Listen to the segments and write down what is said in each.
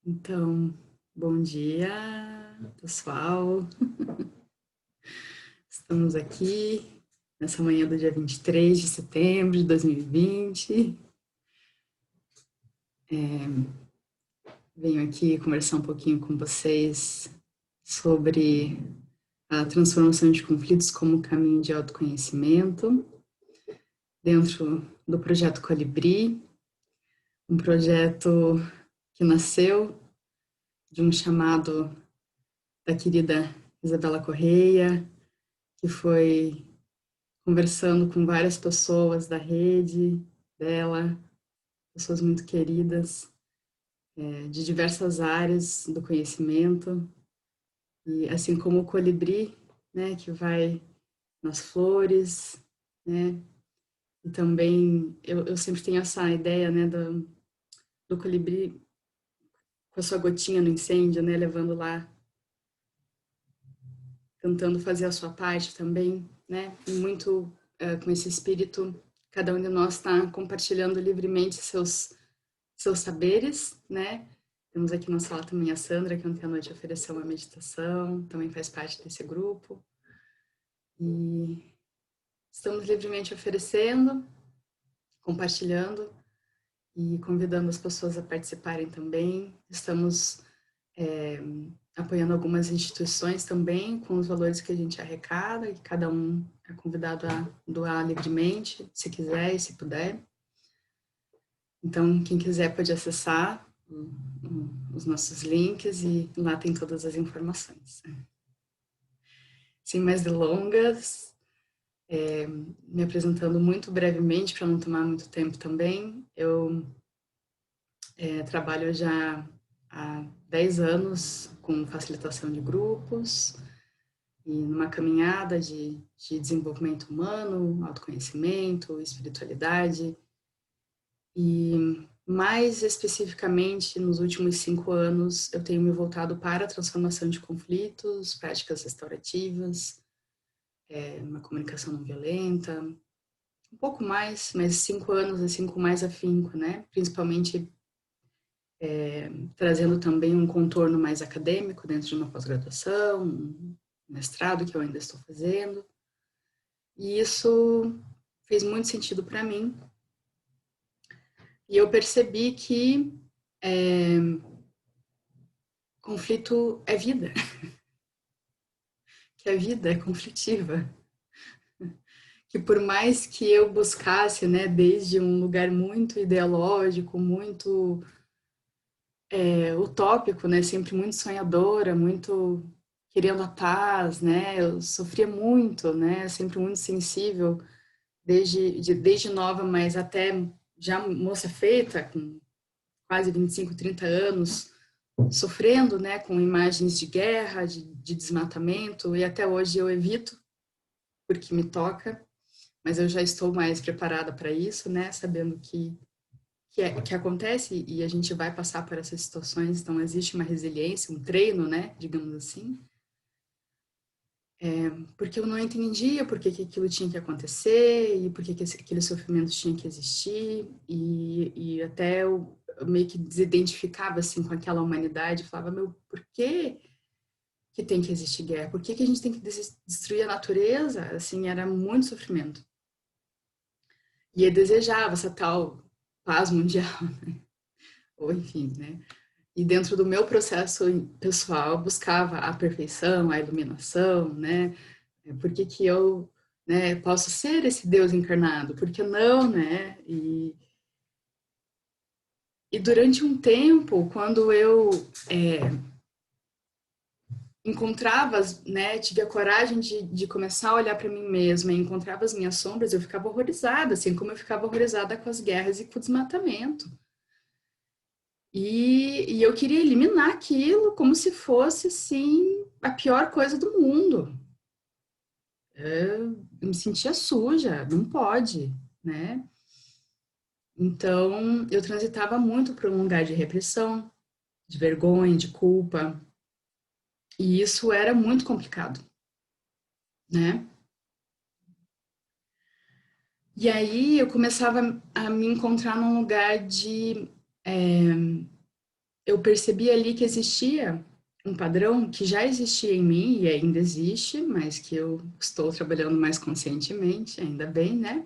Então, bom dia, pessoal. Estamos aqui nessa manhã do dia 23 de setembro de 2020. Venho aqui conversar um pouquinho com vocês sobre a transformação de conflitos como caminho de autoconhecimento dentro do projeto Colibri, um projeto que nasceu de um chamado da querida Isabela Correia, que foi conversando com várias pessoas da rede dela, pessoas muito queridas, de diversas áreas do conhecimento, e assim como o colibri, né, que vai nas flores, né, e também eu sempre tenho essa ideia, né, do colibri com a sua gotinha no incêndio, né, levando lá, tentando fazer a sua parte também, né, e muito com esse espírito, cada um de nós está compartilhando livremente seus saberes, né? Temos aqui na sala também a Sandra, que ontem à noite ofereceu uma meditação, também faz parte desse grupo. E estamos livremente oferecendo, compartilhando e convidando as pessoas a participarem também. Estamos apoiando algumas instituições também com os valores que a gente arrecada, e cada um é convidado a doar livremente, se quiser e se puder. Então, quem quiser pode acessar os nossos links e lá tem todas as informações. Sem mais delongas, me apresentando muito brevemente para não tomar muito tempo também, eu trabalho já há 10 anos com facilitação de grupos e numa caminhada de desenvolvimento humano, autoconhecimento, espiritualidade. E mais especificamente, nos últimos 5 anos, eu tenho me voltado para a transformação de conflitos, práticas restaurativas, uma comunicação não violenta, um pouco mais, mas 5 anos assim com mais afinco, né? Principalmente trazendo também um contorno mais acadêmico dentro de uma pós-graduação, um mestrado que eu ainda estou fazendo. E isso fez muito sentido para mim. E eu percebi que conflito é vida, que a vida é conflitiva, que por mais que eu buscasse, né, desde um lugar muito ideológico, muito utópico, né, sempre muito sonhadora, muito querendo a paz, né, eu sofria muito, né, sempre muito sensível, desde nova, mas até já moça feita, com quase 25, 30 anos, sofrendo, né, com imagens de guerra, de desmatamento, e até hoje eu evito, porque me toca, mas eu já estou mais preparada para isso, né, sabendo que acontece e a gente vai passar por essas situações, então existe uma resiliência, um treino, né, digamos assim, porque eu não entendia por que aquilo tinha que acontecer e por que aquele sofrimento tinha que existir e até eu meio que desidentificava assim com aquela humanidade, falava, meu, por que tem que existir guerra? Por que a gente tem que destruir a natureza? Assim, era muito sofrimento. E eu desejava essa tal paz mundial, ou enfim, né? E dentro do meu processo pessoal, eu buscava a perfeição, a iluminação, né? Por que que eu, né, posso ser esse Deus encarnado? Por que não, né? E durante um tempo, quando eu encontrava, né, tive a coragem de começar a olhar para mim mesma e encontrava as minhas sombras, eu ficava horrorizada, assim como eu ficava horrorizada com as guerras e com o desmatamento. E eu queria eliminar aquilo como se fosse, assim, a pior coisa do mundo. Eu me sentia suja, não pode, né? Então, eu transitava muito para um lugar de repressão, de vergonha, de culpa, e isso era muito complicado, né? E aí eu começava a me encontrar num lugar de eu percebi ali que existia um padrão que já existia em mim e ainda existe, mas que eu estou trabalhando mais conscientemente, ainda bem, né?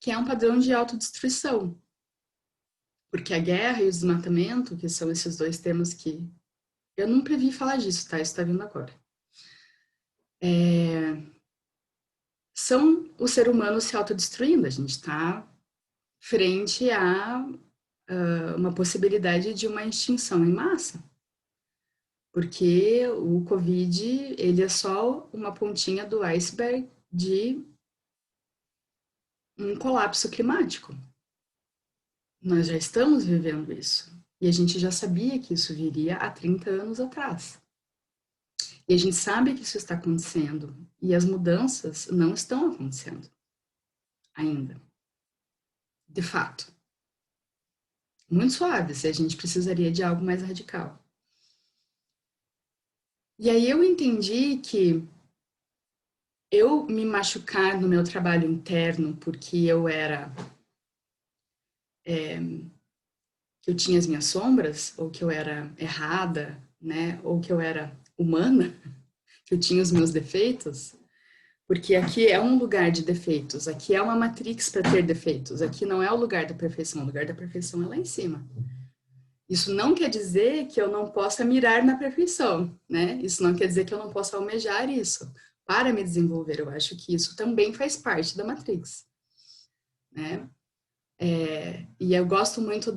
Que é um padrão de autodestruição. Porque a guerra e o desmatamento, que são esses dois temas que eu não previ falar disso, tá? Isso tá vindo agora. São o ser humano se autodestruindo. A gente está frente a uma possibilidade de uma extinção em massa. Porque o Covid, ele é só uma pontinha do iceberg de um colapso climático. Nós já estamos vivendo isso. E a gente já sabia que isso viria há 30 anos atrás. E a gente sabe que isso está acontecendo. E as mudanças não estão acontecendo ainda. De fato. Muito suaves. E a gente precisaria de algo mais radical. E aí eu entendi que eu me machucar no meu trabalho interno porque que eu tinha as minhas sombras, ou que eu era errada, né, ou que eu era humana, que eu tinha os meus defeitos, porque aqui é um lugar de defeitos, aqui é uma matrix para ter defeitos, aqui não é o lugar da perfeição, o lugar da perfeição é lá em cima. Isso não quer dizer que eu não possa mirar na perfeição, né? Isso não quer dizer que eu não possa almejar isso para me desenvolver. Eu acho que isso também faz parte da matrix, né? E eu gosto muito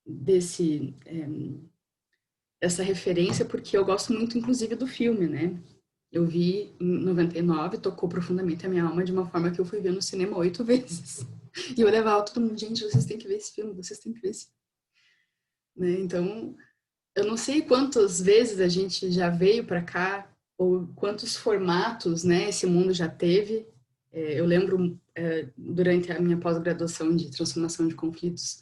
desse essa referência porque eu gosto muito, inclusive, do filme, né? Eu vi em 99, tocou profundamente a minha alma de uma forma que eu fui ver no cinema 8 vezes. E eu levava todo mundo, gente, vocês têm que ver esse filme, vocês têm que ver esse filme. Né? Então, eu não sei quantas vezes a gente já veio para cá, ou quantos formatos, né, esse mundo já teve. Eu lembro, durante a minha pós-graduação de transformação de conflitos,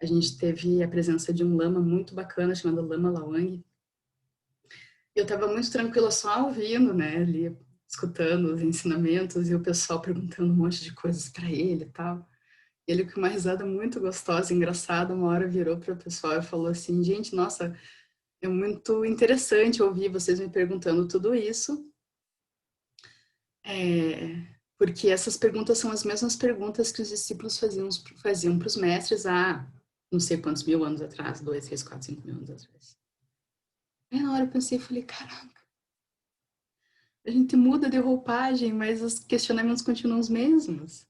a gente teve a presença de um lama muito bacana, chamado Lama Lawang. Eu estava muito tranquila só ouvindo, né, ali, escutando os ensinamentos e o pessoal perguntando um monte de coisas para ele e tal. E ele, com uma risada muito gostosa, engraçada, uma hora virou para o pessoal e falou assim: gente, nossa, é muito interessante ouvir vocês me perguntando tudo isso, porque essas perguntas são as mesmas perguntas que os discípulos faziam para os mestres há não sei quantos mil anos atrás, 2, 3, 4, 5 mil anos atrás. Aí na hora eu pensei, falei, caraca, a gente muda de roupagem, mas os questionamentos continuam os mesmos,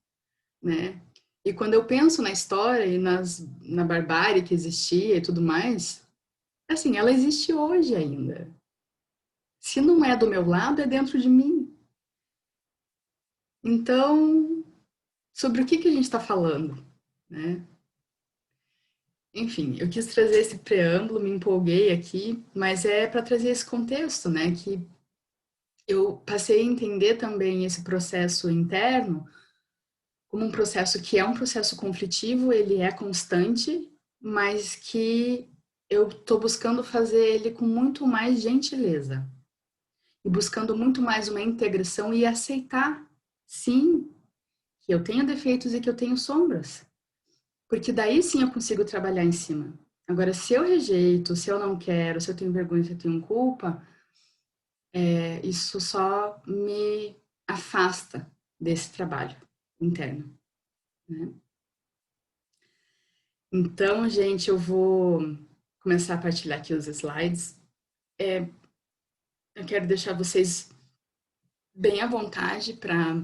né? E quando eu penso na história e na barbárie que existia e tudo mais, assim, ela existe hoje ainda. Se não é do meu lado, é dentro de mim. Então, sobre o que a gente está falando, né? Enfim, eu quis trazer esse preâmbulo, me empolguei aqui, mas é para trazer esse contexto, né? Que eu passei a entender também esse processo interno como um processo que é um processo conflitivo, ele é constante, mas que eu estou buscando fazer ele com muito mais gentileza e buscando muito mais uma integração e aceitar, sim, que eu tenho defeitos e que eu tenho sombras, porque daí sim eu consigo trabalhar em cima. Agora, se eu rejeito, se eu não quero, se eu tenho vergonha, se eu tenho culpa, isso só me afasta desse trabalho interno, né? Então, gente, eu vou começar a partilhar aqui os slides. Eu quero deixar vocês bem à vontade para,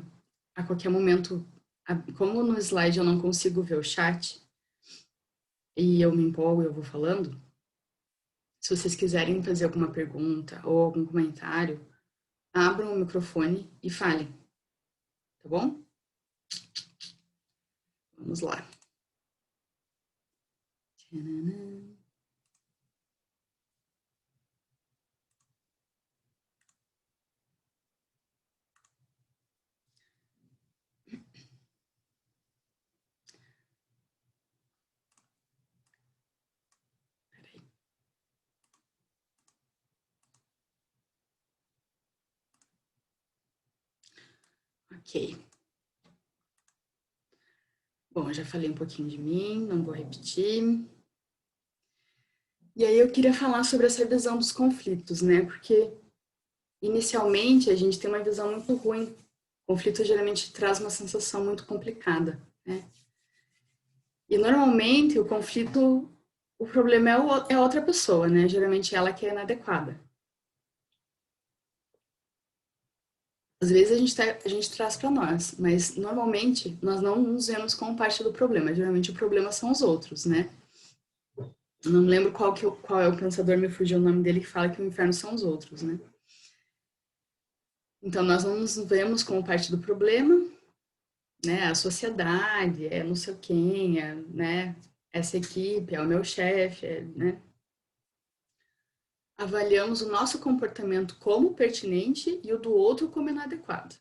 a qualquer momento, como no slide eu não consigo ver o chat e eu me empolgo e eu vou falando, se vocês quiserem fazer alguma pergunta ou algum comentário, abram o microfone e falem, tá bom? Vamos lá. Ok. Bom, eu já falei um pouquinho de mim, não vou repetir. E aí eu queria falar sobre essa visão dos conflitos, né? Porque inicialmente a gente tem uma visão muito ruim. O conflito geralmente traz uma sensação muito complicada, né? E normalmente o conflito, o problema é outra pessoa, né? Geralmente ela que é inadequada. Às vezes a gente traz para nós, mas normalmente nós não nos vemos como parte do problema. Geralmente o problema são os outros, né? Eu não lembro qual é o pensador, me fugiu o nome dele, que fala que o inferno são os outros, né? Então nós não nos vemos como parte do problema, né? A sociedade, é não sei quem, é, né? Essa equipe, é o meu chefe, né? Avaliamos o nosso comportamento como pertinente e o do outro como inadequado.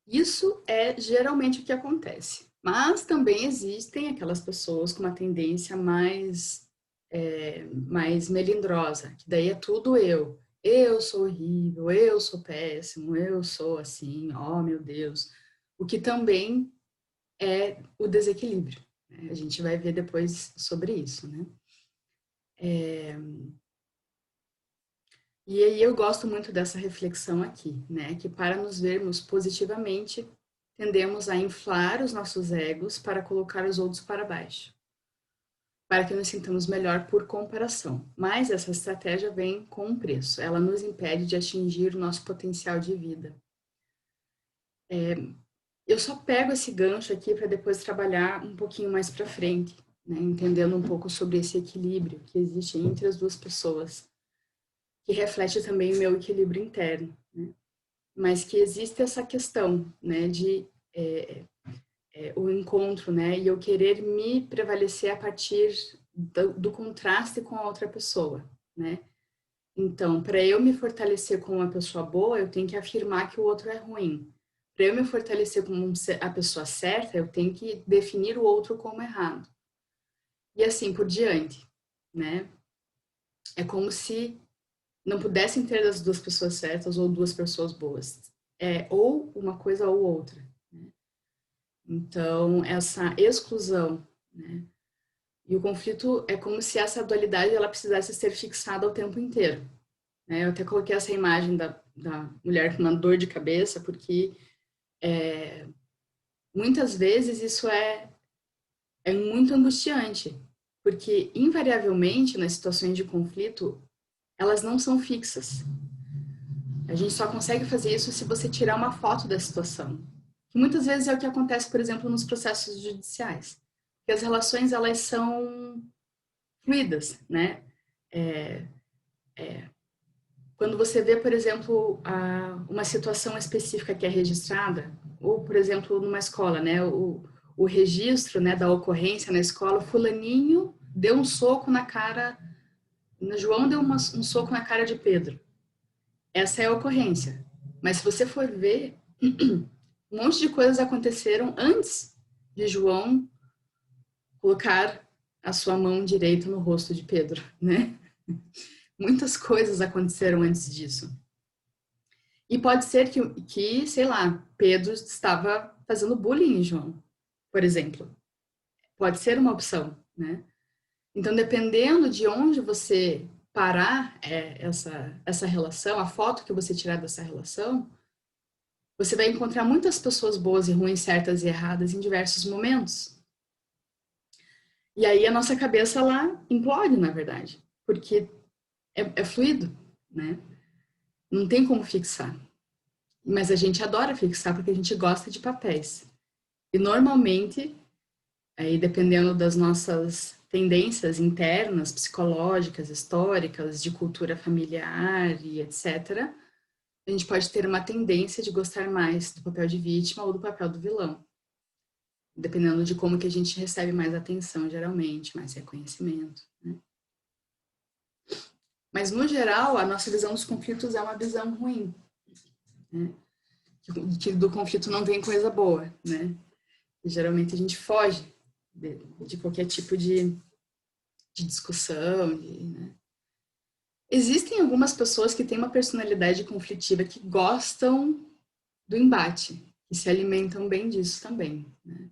Isso é geralmente o que acontece. Mas também existem aquelas pessoas com uma tendência mais melindrosa, que daí é tudo eu. Eu sou horrível, eu sou péssimo, eu sou assim, oh meu Deus. O que também é o desequilíbrio, né? A gente vai ver depois sobre isso, né? E aí eu gosto muito dessa reflexão aqui, né? Que para nos vermos positivamente, tendemos a inflar os nossos egos para colocar os outros para baixo, para que nos sintamos melhor por comparação. Mas essa estratégia vem com um preço. Ela nos impede de atingir o nosso potencial de vida. Eu só pego esse gancho aqui para depois trabalhar um pouquinho mais para frente, né? Entendendo um pouco sobre esse equilíbrio que existe entre as duas pessoas, que reflete também o meu equilíbrio interno, né? Mas que existe essa questão, né, de o encontro, né, e eu querer me prevalecer a partir do contraste com a outra pessoa, né. Então, para eu me fortalecer como uma pessoa boa, eu tenho que afirmar que o outro é ruim. Para eu me fortalecer como a pessoa certa, eu tenho que definir o outro como errado. E assim por diante, né. É como se não pudessem ter as duas pessoas certas ou duas pessoas boas. É ou uma coisa ou outra. Então, essa exclusão, né? E o conflito é como se essa dualidade ela precisasse ser fixada o tempo inteiro, né? Eu até coloquei essa imagem da mulher com uma dor de cabeça, porque muitas vezes isso é muito angustiante, porque invariavelmente nas situações de conflito elas não são fixas. A gente só consegue fazer isso se você tirar uma foto da situação, que muitas vezes é o que acontece, por exemplo, nos processos judiciais, que as relações elas são fluidas, né? É, quando você vê, por exemplo, uma situação específica que é registrada, ou, por exemplo, numa escola, né? O registro, né, da ocorrência na escola, fulaninho deu um soco na cara, João deu um soco na cara de Pedro. Essa é a ocorrência. Mas se você for ver, um monte de coisas aconteceram antes de João colocar a sua mão direita no rosto de Pedro, né? Muitas coisas aconteceram antes disso. E pode ser sei lá, Pedro estava fazendo bullying em João, por exemplo. Pode ser uma opção, né? Então, dependendo de onde você parar essa relação, a foto que você tirar dessa relação, você vai encontrar muitas pessoas boas e ruins, certas e erradas em diversos momentos. E aí a nossa cabeça, ela implode, na verdade, porque é fluido, né? Não tem como fixar. Mas a gente adora fixar porque a gente gosta de papéis. E normalmente, aí dependendo das nossas tendências internas, psicológicas, históricas, de cultura familiar e etc., a gente pode ter uma tendência de gostar mais do papel de vítima ou do papel do vilão, dependendo de como que a gente recebe mais atenção, geralmente, mais reconhecimento, né? Mas, no geral, a nossa visão dos conflitos é uma visão ruim, né? Que do conflito não tem coisa boa, né? E, geralmente a gente foge de qualquer tipo de discussão, né? Existem algumas pessoas que têm uma personalidade conflitiva que gostam do embate, que se alimentam bem disso também, né?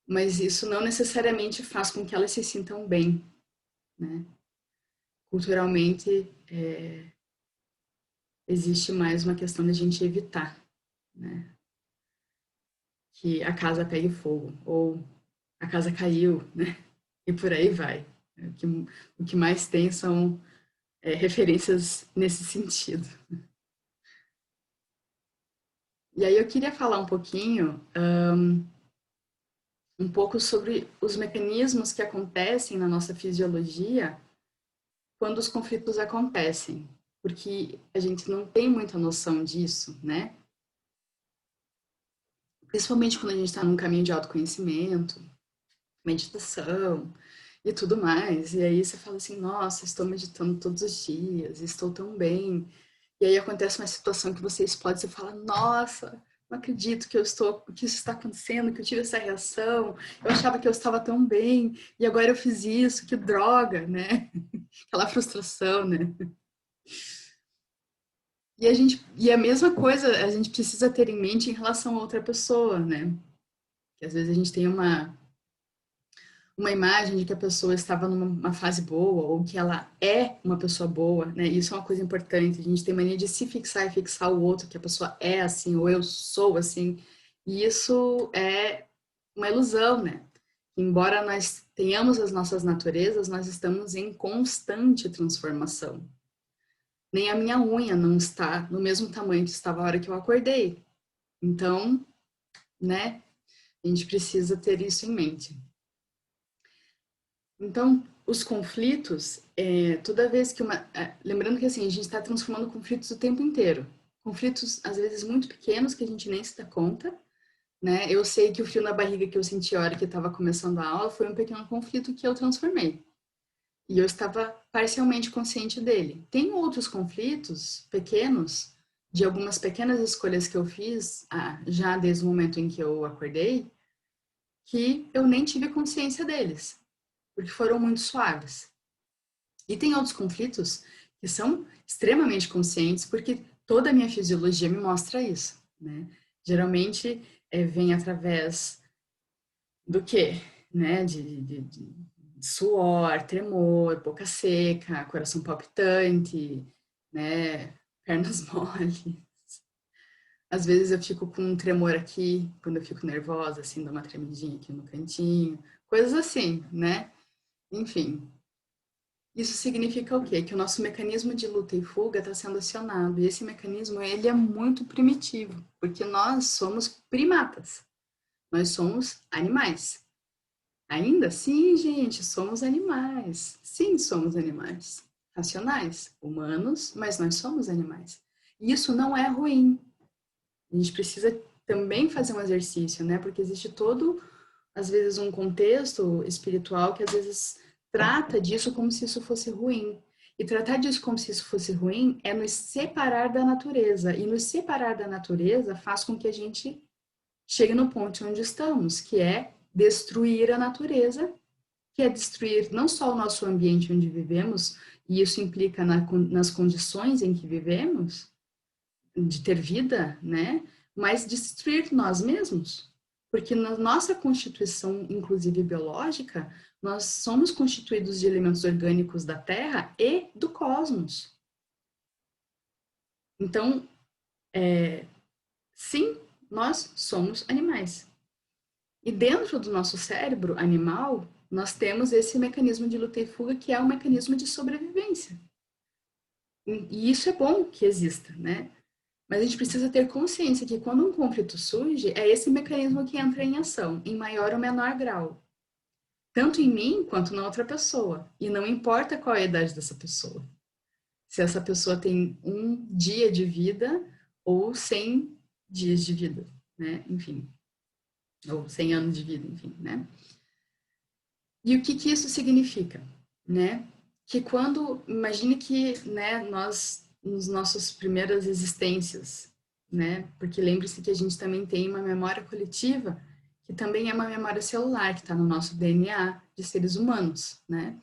mas isso não necessariamente faz com que elas se sintam bem, né? Culturalmente, existe mais uma questão da gente evitar, né? Que a casa pegue fogo, ou a casa caiu, né? E por aí vai. O que mais tem são referências nesse sentido. E aí eu queria falar um pouquinho, um pouco sobre os mecanismos que acontecem na nossa fisiologia quando os conflitos acontecem, porque a gente não tem muita noção disso, né? Principalmente quando a gente está num caminho de autoconhecimento, meditação e tudo mais. E aí você fala assim, nossa, estou meditando todos os dias, estou tão bem. E aí acontece uma situação que você explode, você fala, nossa, não acredito que isso está acontecendo, que eu tive essa reação. Eu achava que eu estava tão bem e agora eu fiz isso, que droga, né? Aquela frustração, né? E a mesma coisa a gente precisa ter em mente em relação a outra pessoa, né? Que às vezes a gente tem uma imagem de que a pessoa estava numa fase boa ou que ela é uma pessoa boa, né? Isso é uma coisa importante. A gente tem mania de se fixar e fixar o outro, que a pessoa é assim ou eu sou assim. E isso é uma ilusão, né? Embora nós tenhamos as nossas naturezas, nós estamos em constante transformação. Nem a minha unha não está no mesmo tamanho que estava a hora que eu acordei. Então, né? A gente precisa ter isso em mente. Então, os conflitos, toda vez que lembrando que assim, a gente está transformando conflitos o tempo inteiro. Conflitos, às vezes, muito pequenos, que a gente nem se dá conta, né? Eu sei que o frio na barriga que eu senti a hora que estava começando a aula foi um pequeno conflito que eu transformei. E eu estava parcialmente consciente dele. Tem outros conflitos pequenos, de algumas pequenas escolhas que eu fiz, já desde o momento em que eu acordei, que eu nem tive consciência deles, porque foram muito suaves. E tem outros conflitos que são extremamente conscientes, porque toda a minha fisiologia me mostra isso, né? Geralmente vem através do quê? Né? De suor, tremor, boca seca, coração palpitante, né? Pernas moles. Às vezes eu fico com um tremor aqui, quando eu fico nervosa, assim, dá uma tremidinha aqui no cantinho. Coisas assim, né? Enfim, isso significa o quê? Que o nosso mecanismo de luta e fuga está sendo acionado. E esse mecanismo, ele é muito primitivo, porque nós somos primatas. Nós somos animais. Ainda assim, gente, somos animais. Sim, somos animais. Racionais, humanos, mas nós somos animais. E isso não é ruim. A gente precisa também fazer um exercício, né? Porque existe todo, às vezes, um contexto espiritual que às vezes trata disso como se isso fosse ruim. E tratar disso como se isso fosse ruim é nos separar da natureza. E nos separar da natureza faz com que a gente chegue no ponto onde estamos, que é destruir a natureza, que é destruir não só o nosso ambiente onde vivemos, e isso implica nas condições em que vivemos, de ter vida, né? Mas destruir nós mesmos. Porque na nossa constituição, inclusive biológica, nós somos constituídos de elementos orgânicos da Terra e do cosmos. Então, sim, nós somos animais. E dentro do nosso cérebro animal, nós temos esse mecanismo de luta e fuga, que é um mecanismo de sobrevivência. E isso é bom que exista, né? Mas a gente precisa ter consciência que quando um conflito surge, é esse mecanismo que entra em ação, em maior ou menor grau. Tanto em mim quanto na outra pessoa. E não importa qual é a idade dessa pessoa. Se essa pessoa tem um dia de vida ou 100 dias de vida, né? Enfim. Ou 100 anos de vida, enfim, né? E o que que isso significa, né? Que quando, imagine que, né, nós, nos nossas primeiras existências, né? Porque lembre-se que a gente também tem uma memória coletiva, que também é uma memória celular, que está no nosso DNA de seres humanos, né?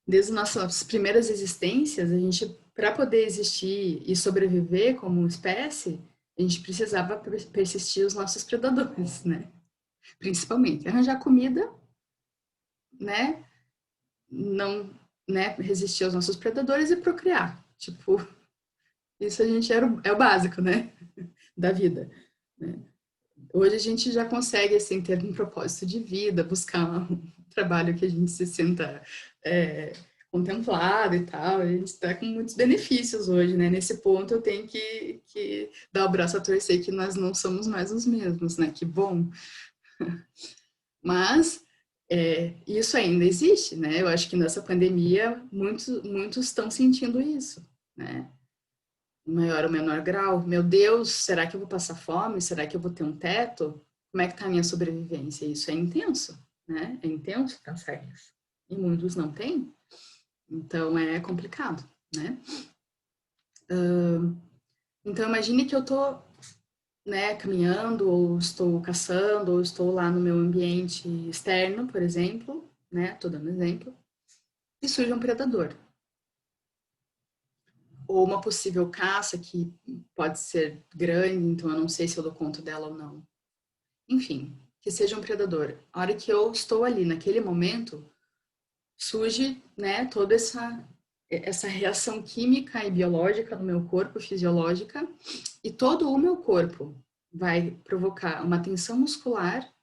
Desde nossas primeiras existências, a gente, para poder existir e sobreviver como espécie, a gente precisava persistir os nossos predadores, né? Principalmente arranjar comida, né? Não, né? Resistir aos nossos predadores e procriar. Tipo, isso a gente é o básico, né? Da vida. Né? Hoje a gente já consegue, assim, ter um propósito de vida, buscar um trabalho que a gente se sinta contemplado e tal. A gente está com muitos benefícios hoje, né? Nesse ponto eu tenho que dar o braço a torcer que nós não somos mais os mesmos, né? Que bom. Mas isso ainda existe, né? Eu acho que nessa pandemia muitos estão sentindo isso, né? Em maior ou menor grau. Meu Deus, será que eu vou passar fome? Será que eu vou ter um teto? Como é que está a minha sobrevivência? Isso é intenso, né? É intenso pensar isso. E muitos não têm, então é complicado, né? Então imagine que eu estou, né, caminhando, ou estou caçando, ou estou lá no meu ambiente externo, por exemplo, né? Estou dando exemplo, e surge um predador. Ou uma possível caça que pode ser grande, então eu não sei se eu dou conta dela ou não. Enfim, que seja um predador. A hora que eu estou ali, naquele momento, surge, né, toda essa reação química e biológica no meu corpo, fisiológica, e todo o meu corpo vai provocar uma tensão muscular,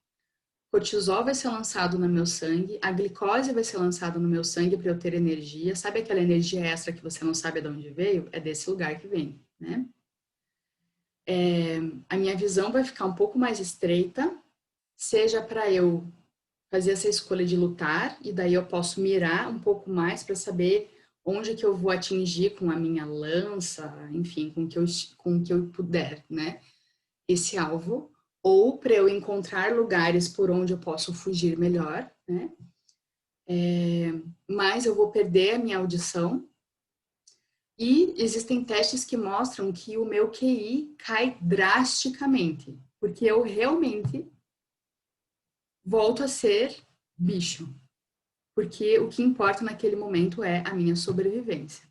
cortisol vai ser lançado no meu sangue, a glicose vai ser lançada no meu sangue para eu ter energia. Sabe aquela energia extra que você não sabe de onde veio? É desse lugar que vem, né? A minha visão vai ficar um pouco mais estreita, seja para eu fazer essa escolha de lutar, e daí eu posso mirar um pouco mais para saber onde que eu vou atingir com a minha lança, enfim, com o que eu puder, né? Esse alvo, ou para eu encontrar lugares por onde eu posso fugir melhor, né? Mas eu vou perder a minha audição, e existem testes que mostram que o meu QI cai drasticamente, porque eu realmente volto a ser bicho, porque o que importa naquele momento é a minha sobrevivência.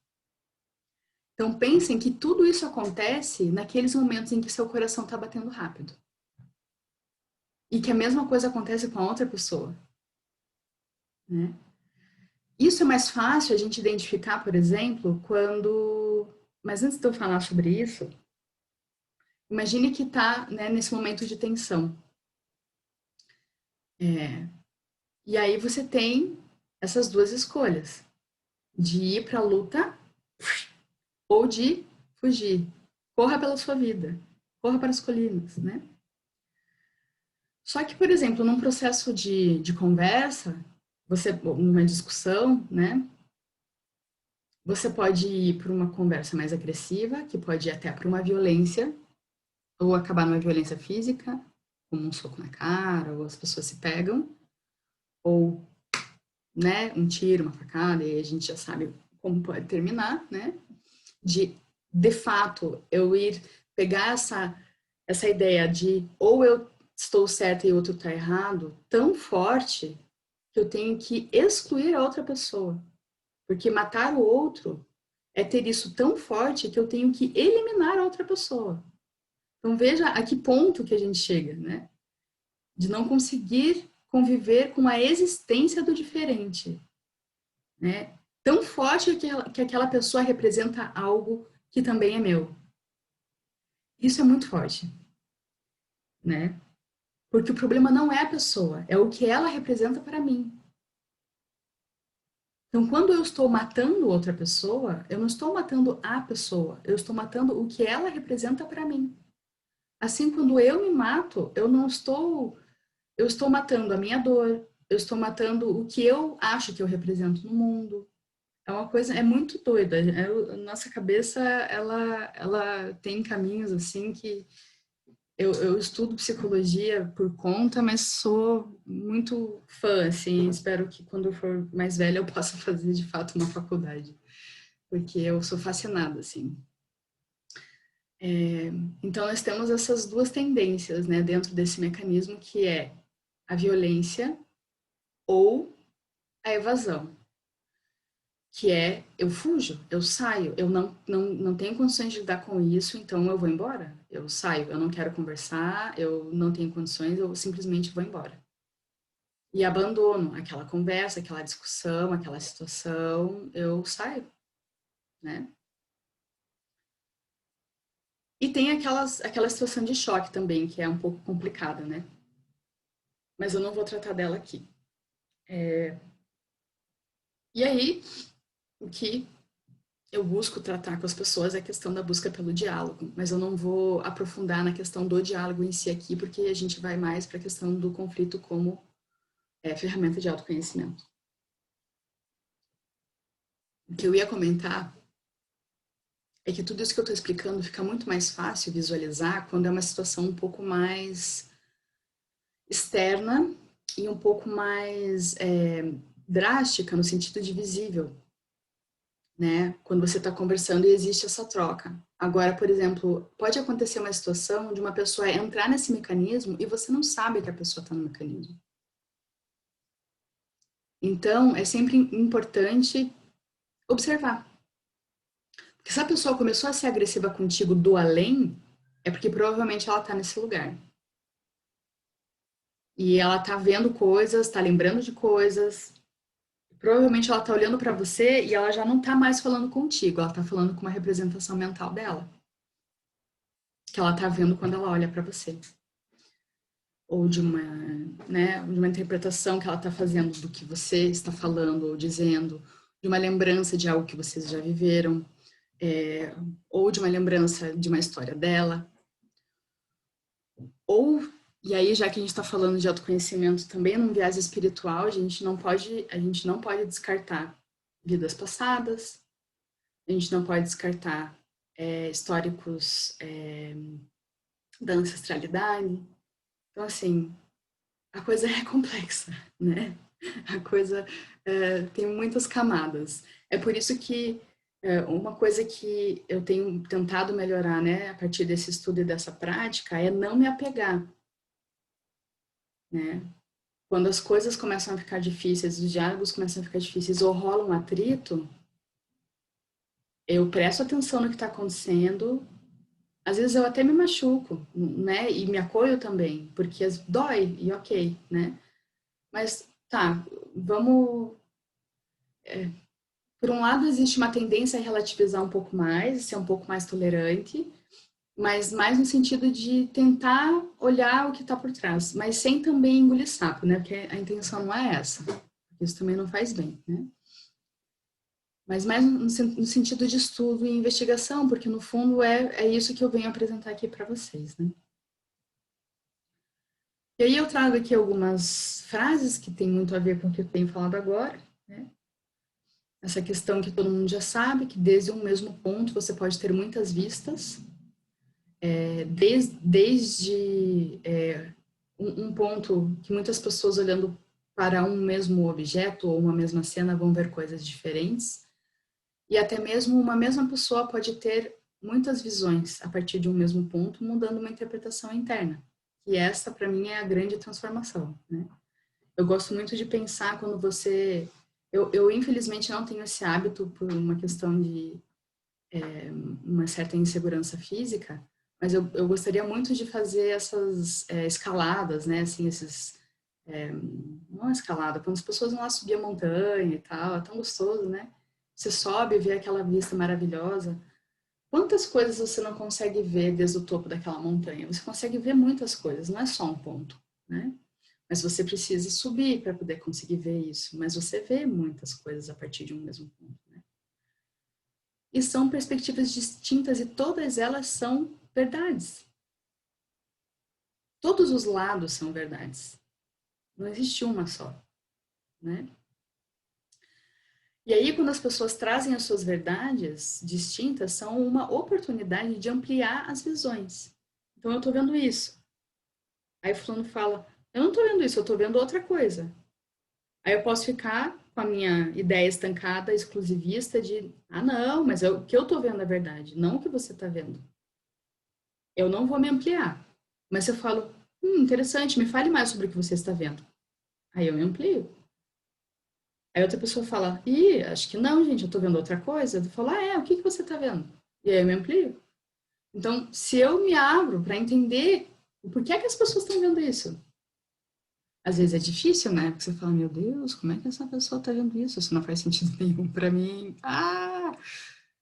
Então pensem que tudo isso acontece naqueles momentos em que seu coração está batendo rápido. E que a mesma coisa acontece com a outra pessoa, né? Isso é mais fácil a gente identificar, por exemplo, quando... Mas antes de eu falar sobre isso, imagine que está, né, nesse momento de tensão. E aí você tem essas duas escolhas, de ir para a luta ou de fugir. Corra pela sua vida, corra para as colinas, né? Só que, por exemplo, num processo de conversa, numa discussão, né? Você pode ir para uma conversa mais agressiva, que pode ir até para uma violência, ou acabar numa violência física, como um soco na cara, ou as pessoas se pegam, ou, né, um tiro, uma facada, e a gente já sabe como pode terminar, né? De fato, eu ir pegar essa ideia de ou eu estou certa e o outro está errado, tão forte que eu tenho que excluir a outra pessoa. Porque matar o outro é ter isso tão forte que eu tenho que eliminar a outra pessoa. Então veja a que ponto que a gente chega, né? De não conseguir conviver com a existência do diferente, né? Tão forte que aquela pessoa representa algo que também é meu. Isso é muito forte, né? Porque o problema não é a pessoa, é o que ela representa para mim. Então, quando eu estou matando outra pessoa, eu não estou matando a pessoa, eu estou matando o que ela representa para mim. Assim, quando eu me mato, eu estou matando a minha dor, eu estou matando o que eu acho que eu represento no mundo. É uma coisa, é muito doida. Nossa cabeça, ela tem caminhos assim que eu estudo psicologia por conta, mas sou muito fã, assim, espero que quando eu for mais velha eu possa fazer de fato uma faculdade, porque eu sou fascinada, assim. Então nós temos essas duas tendências, né, dentro desse mecanismo, que é a violência ou a evasão. que é, eu fujo, eu saio, eu não tenho condições de lidar com isso, então eu vou embora, eu saio, eu não quero conversar, eu não tenho condições, eu simplesmente vou embora. E abandono aquela conversa, aquela discussão, aquela situação, eu saio, né? E tem aquela situação de choque também, que é um pouco complicada, né? Mas eu não vou tratar dela aqui. E aí, o que eu busco tratar com as pessoas é a questão da busca pelo diálogo, mas eu não vou aprofundar na questão do diálogo em si aqui, porque a gente vai mais para a questão do conflito como ferramenta de autoconhecimento. O que eu ia comentar é que tudo isso que eu estou explicando fica muito mais fácil visualizar quando é uma situação um pouco mais externa e um pouco mais drástica no sentido de visível, né? Quando você está conversando e existe essa troca. Agora, por exemplo, pode acontecer uma situação de uma pessoa entrar nesse mecanismo e você não sabe que a pessoa está no mecanismo. Então, é sempre importante observar. Porque se a pessoa começou a ser agressiva contigo do além, é porque provavelmente ela está nesse lugar. E ela está vendo coisas, está lembrando de coisas. Provavelmente ela está olhando para você e ela já não está mais falando contigo, ela está falando com uma representação mental dela, que ela está vendo quando ela olha para você. Ou de uma, né, de uma interpretação que ela está fazendo do que você está falando ou dizendo, de uma lembrança de algo que vocês já viveram, ou de uma lembrança de uma história dela, ou, e aí já que a gente está falando de autoconhecimento também num viés espiritual, a gente não pode descartar vidas passadas, a gente não pode descartar históricos da ancestralidade. Então, assim, a coisa é complexa, né? A coisa tem muitas camadas. É por isso que uma coisa que eu tenho tentado melhorar, né, a partir desse estudo e dessa prática, é não me apegar, né? Quando as coisas começam a ficar difíceis, os diálogos começam a ficar difíceis ou rola um atrito, eu presto atenção no que está acontecendo. Às vezes eu até me machuco, né? E me acolho também, porque dói e ok, né? Mas tá, vamos. Por um lado, existe uma tendência a relativizar um pouco mais, ser um pouco mais tolerante, mas mais no sentido de tentar olhar o que está por trás, mas sem também engolir sapo, né? Porque a intenção não é essa. Isso também não faz bem, né? Mas mais no sentido de estudo e investigação, porque no fundo é isso que eu venho apresentar aqui para vocês, né? E aí eu trago aqui algumas frases que têm muito a ver com o que eu tenho falado agora, né? Essa questão que todo mundo já sabe, que desde um mesmo ponto você pode ter muitas vistas, desde um ponto que muitas pessoas olhando para um mesmo objeto ou uma mesma cena vão ver coisas diferentes, e até mesmo uma mesma pessoa pode ter muitas visões a partir de um mesmo ponto, mudando uma interpretação interna. E essa, para mim, é a grande transformação, né? Eu gosto muito de pensar quando você... Eu infelizmente, não tenho esse hábito por uma questão de uma certa insegurança física, mas eu gostaria muito de fazer essas escaladas, né? Assim, não é escalada, quando as pessoas vão lá subir a montanha e tal, é tão gostoso, né? Você sobe e vê aquela vista maravilhosa. Quantas coisas você não consegue ver desde o topo daquela montanha? Você consegue ver muitas coisas, não é só um ponto, né? Mas você precisa subir para poder conseguir ver isso. Mas você vê muitas coisas a partir de um mesmo ponto, né? E são perspectivas distintas e todas elas são verdades. Todos os lados são verdades. Não existe uma só, né? E aí, quando as pessoas trazem as suas verdades distintas, são uma oportunidade de ampliar as visões. Então, eu estou vendo isso. Aí o fulano fala, eu não estou vendo isso, eu estou vendo outra coisa. Aí eu posso ficar com a minha ideia estancada, exclusivista de, não, mas o que eu estou vendo é verdade, não o que você está vendo. Eu não vou me ampliar. Mas se eu falo, interessante, me fale mais sobre o que você está vendo. Aí eu me amplio. Aí outra pessoa fala, ih, acho que não, gente, eu tô vendo outra coisa. Eu falo, o que que você tá vendo? E aí eu me amplio. Então, se eu me abro para entender o porquê que as pessoas estão vendo isso, às vezes é difícil, né? Porque você fala, meu Deus, como é que essa pessoa tá vendo isso? Isso não faz sentido nenhum para mim. Ah,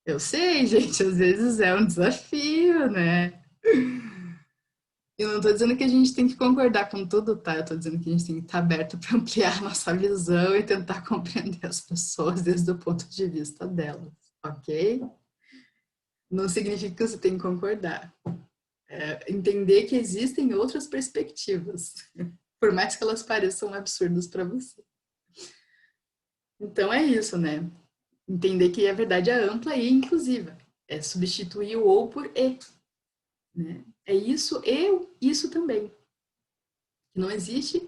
eu sei, gente, às vezes é um desafio, né? Eu não tô dizendo que a gente tem que concordar com tudo, tá? Eu tô dizendo que a gente tem que estar aberto para ampliar nossa visão e tentar compreender as pessoas desde o ponto de vista delas, ok? Não significa que você tem que concordar. É entender que existem outras perspectivas, por mais que elas pareçam absurdas para você. Então é isso, né? Entender que a verdade é ampla e inclusiva. É substituir o ou por e, né? É isso e isso também. Não existe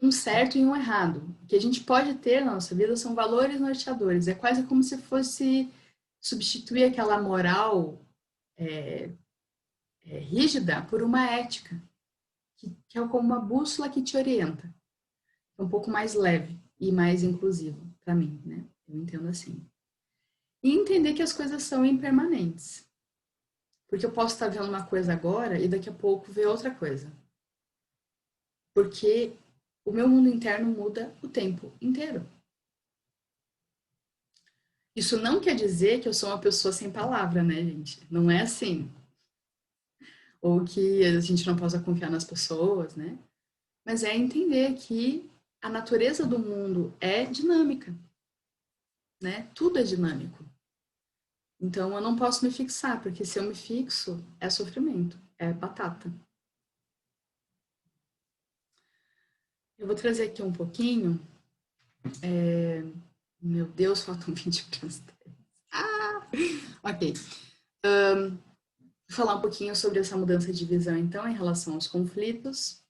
um certo e um errado. O que a gente pode ter na nossa vida são valores norteadores. É quase como se fosse substituir aquela moral rígida por uma ética, que é como uma bússola que te orienta. É um pouco mais leve e mais inclusivo para mim, né? Eu entendo assim. E entender que as coisas são impermanentes. Porque eu posso estar vendo uma coisa agora e daqui a pouco ver outra coisa. Porque o meu mundo interno muda o tempo inteiro. Isso não quer dizer que eu sou uma pessoa sem palavra, né, gente? Não é assim. Ou que a gente não possa confiar nas pessoas, né? Mas é entender que a natureza do mundo é dinâmica, né? Tudo é dinâmico. Então eu não posso me fixar, porque se eu me fixo, é sofrimento, é batata. Eu vou trazer aqui um pouquinho. Meu Deus, faltam 20 para as 10. Ah! Ok. Vou falar um pouquinho sobre essa mudança de visão, então, em relação aos conflitos,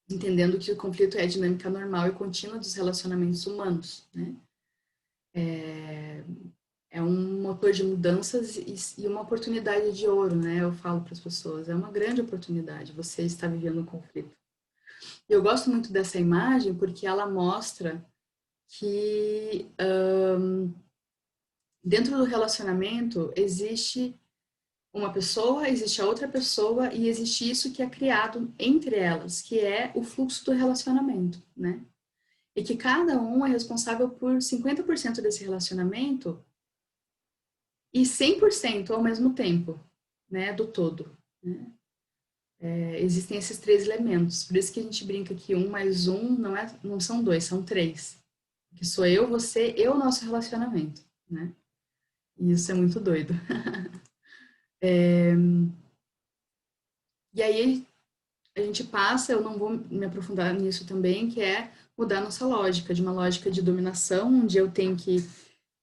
entendendo que o conflito é a dinâmica normal e contínua dos relacionamentos humanos, né? É um motor de mudanças e uma oportunidade de ouro, né? Eu falo para as pessoas, é uma grande oportunidade você estar vivendo um conflito. E eu gosto muito dessa imagem porque ela mostra que dentro do relacionamento existe uma pessoa, existe a outra pessoa e existe isso que é criado entre elas, que é o fluxo do relacionamento, né? E que cada um é responsável por 50% desse relacionamento e 100% ao mesmo tempo, né, do todo, né? Existem esses três elementos, por isso que a gente brinca que um mais um não são dois, são três. Que sou eu, você e o nosso relacionamento, né? E isso é muito doido. E aí a gente passa, eu não vou me aprofundar nisso também, que é mudar nossa lógica, de uma lógica de dominação, onde eu tenho que,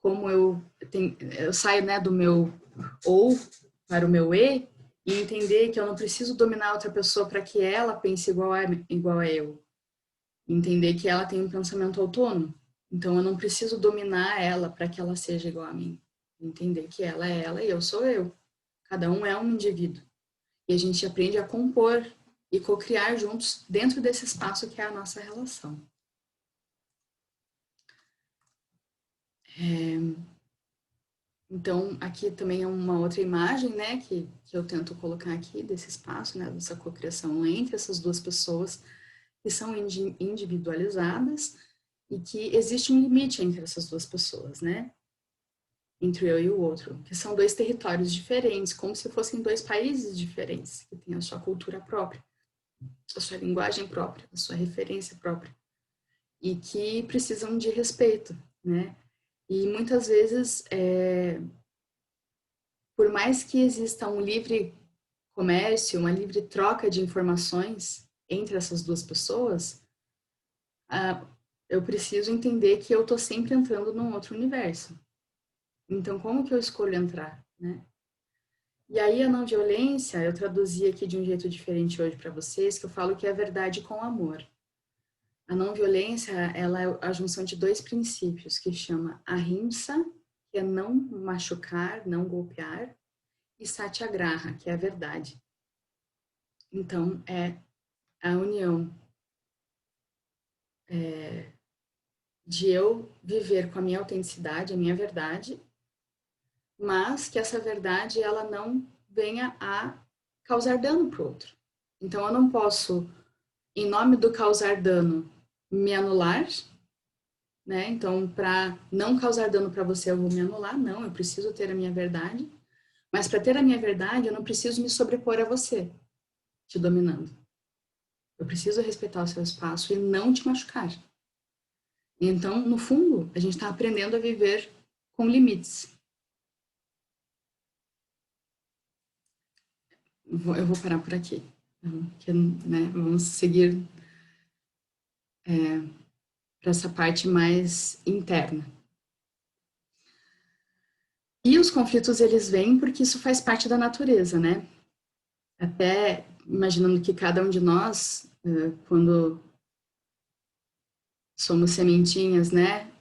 como eu saio, né, do meu ou para o meu e entender que eu não preciso dominar outra pessoa para que ela pense igual a eu. Entender que ela tem um pensamento autônomo. Então eu não preciso dominar ela para que ela seja igual a mim. Entender que ela é ela e eu sou eu. Cada um é um indivíduo. E a gente aprende a compor e co-criar juntos dentro desse espaço que é a nossa relação. Então, aqui também é uma outra imagem, né, que eu tento colocar aqui desse espaço, né, dessa cocriação entre essas duas pessoas que são individualizadas e que existe um limite entre essas duas pessoas, né, entre eu e o outro, que são dois territórios diferentes, como se fossem dois países diferentes, que têm a sua cultura própria, a sua linguagem própria, a sua referência própria, e que precisam de respeito, né, e muitas vezes por mais que exista um livre comércio, uma livre troca de informações entre essas duas pessoas, eu preciso entender que eu estou sempre entrando num outro universo. Então, como que eu escolho entrar, né? E aí a não violência, eu traduzi aqui de um jeito diferente hoje para vocês, que eu falo que é verdade com amor. A não violência, ela é a junção de dois princípios, que chama ahimsa, que é não machucar, não golpear, e satyagraha, que é a verdade. Então, é a união de eu viver com a minha autenticidade, a minha verdade, mas que essa verdade ela não venha a causar dano para o outro. Então eu não posso, em nome do causar dano, me anular, né? Então, para não causar dano para você, eu vou me anular. Não, eu preciso ter a minha verdade. Mas para ter a minha verdade, eu não preciso me sobrepor a você, te dominando. Eu preciso respeitar o seu espaço e não te machucar. Então, no fundo, a gente está aprendendo a viver com limites. Eu vou parar por aqui. Porque, né, vamos seguir para essa parte mais interna. E os conflitos, eles vêm porque isso faz parte da natureza, né? Até imaginando que cada um de nós, quando somos sementinhas, né?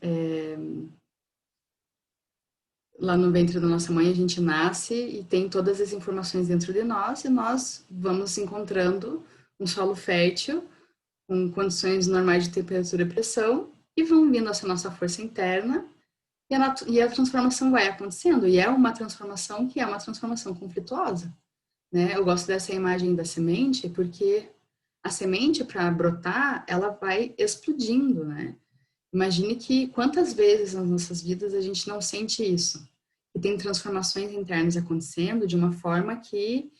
Lá no ventre da nossa mãe a gente nasce e tem todas as informações dentro de nós e nós vamos encontrando um solo fértil com condições normais de temperatura e pressão e vão vindo essa nossa força interna e a transformação vai acontecendo e é uma transformação que é uma transformação conflituosa, né? Eu gosto dessa imagem da semente porque a semente para brotar ela vai explodindo, né? Imagine que quantas vezes nas nossas vidas a gente não sente isso. E tem transformações internas acontecendo de uma forma que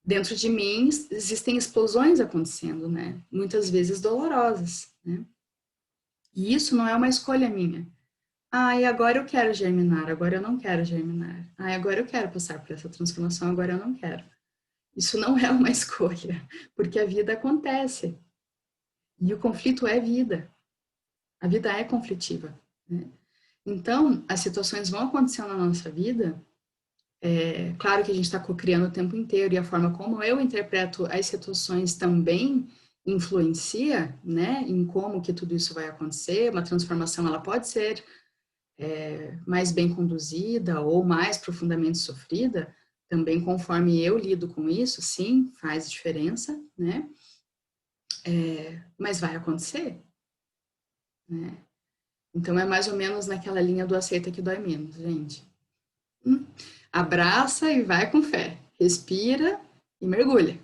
dentro de mim existem explosões acontecendo, né? Muitas vezes dolorosas, né? E isso não é uma escolha minha. Ah, e agora eu quero germinar, agora eu não quero germinar. Ah, agora eu quero passar por essa transformação, agora eu não quero. Isso não é uma escolha, porque a vida acontece. E o conflito é vida. A vida é conflitiva, né? Então, as situações vão acontecendo na nossa vida. É claro que a gente está co-criando o tempo inteiro e a forma como eu interpreto as situações também influencia, né, em como que tudo isso vai acontecer. Uma transformação, ela pode ser mais bem conduzida ou mais profundamente sofrida, também conforme eu lido com isso, sim, faz diferença, né? Mas vai acontecer, né? Então é mais ou menos naquela linha do aceita que dói menos, gente. Abraça e vai com fé. Respira e mergulha.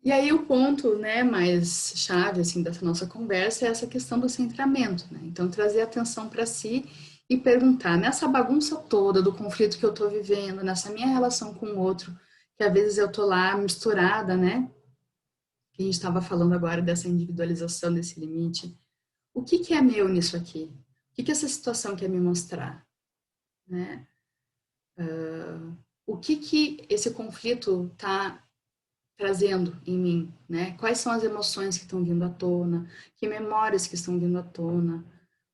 E aí o ponto, né, mais chave assim dessa nossa conversa é essa questão do centramento, né? Então trazer atenção para si e perguntar nessa bagunça toda do conflito que eu estou vivendo, nessa minha relação com o outro, que às vezes eu tô lá misturada, né? Que a gente estava falando agora dessa individualização desse limite. O que que é meu nisso aqui? O que que essa situação quer me mostrar, né? O que que esse conflito está trazendo em mim, né? Quais são as emoções que estão vindo à tona, que memórias que estão vindo à tona,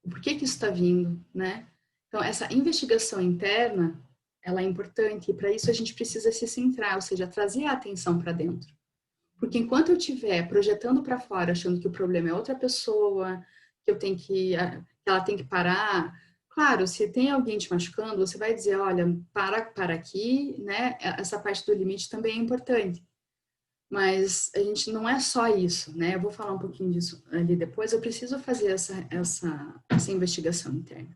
por que que isso está vindo, né? Então, essa investigação interna, ela é importante e para isso a gente precisa se centrar, ou seja, trazer a atenção para dentro. Porque enquanto eu estiver projetando para fora, achando que o problema é outra pessoa, que eu tenho que ela tem que parar, claro, se tem alguém te machucando, você vai dizer, olha, para aqui, né? Essa parte do limite também é importante. Mas a gente não é só isso, né? Eu vou falar um pouquinho disso ali depois. Eu preciso fazer essa investigação interna.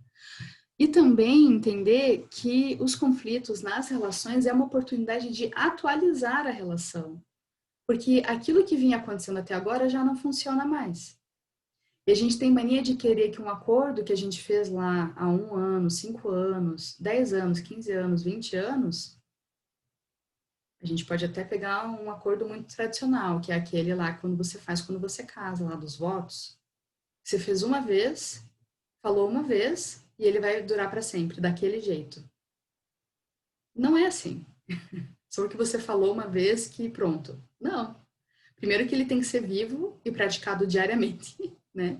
E também entender que os conflitos nas relações é uma oportunidade de atualizar a relação. Porque aquilo que vinha acontecendo até agora já não funciona mais. E a gente tem mania de querer que um acordo que a gente fez lá há 1 ano, 5 anos, 10 anos, 15 anos, 20 anos, a gente pode até pegar um acordo muito tradicional, que é aquele lá quando você faz quando você casa, lá dos votos. Você fez uma vez, falou uma vez, e ele vai durar para sempre, daquele jeito. Não é assim. Só que você falou uma vez que pronto. Não. Primeiro que ele tem que ser vivo e praticado diariamente, né?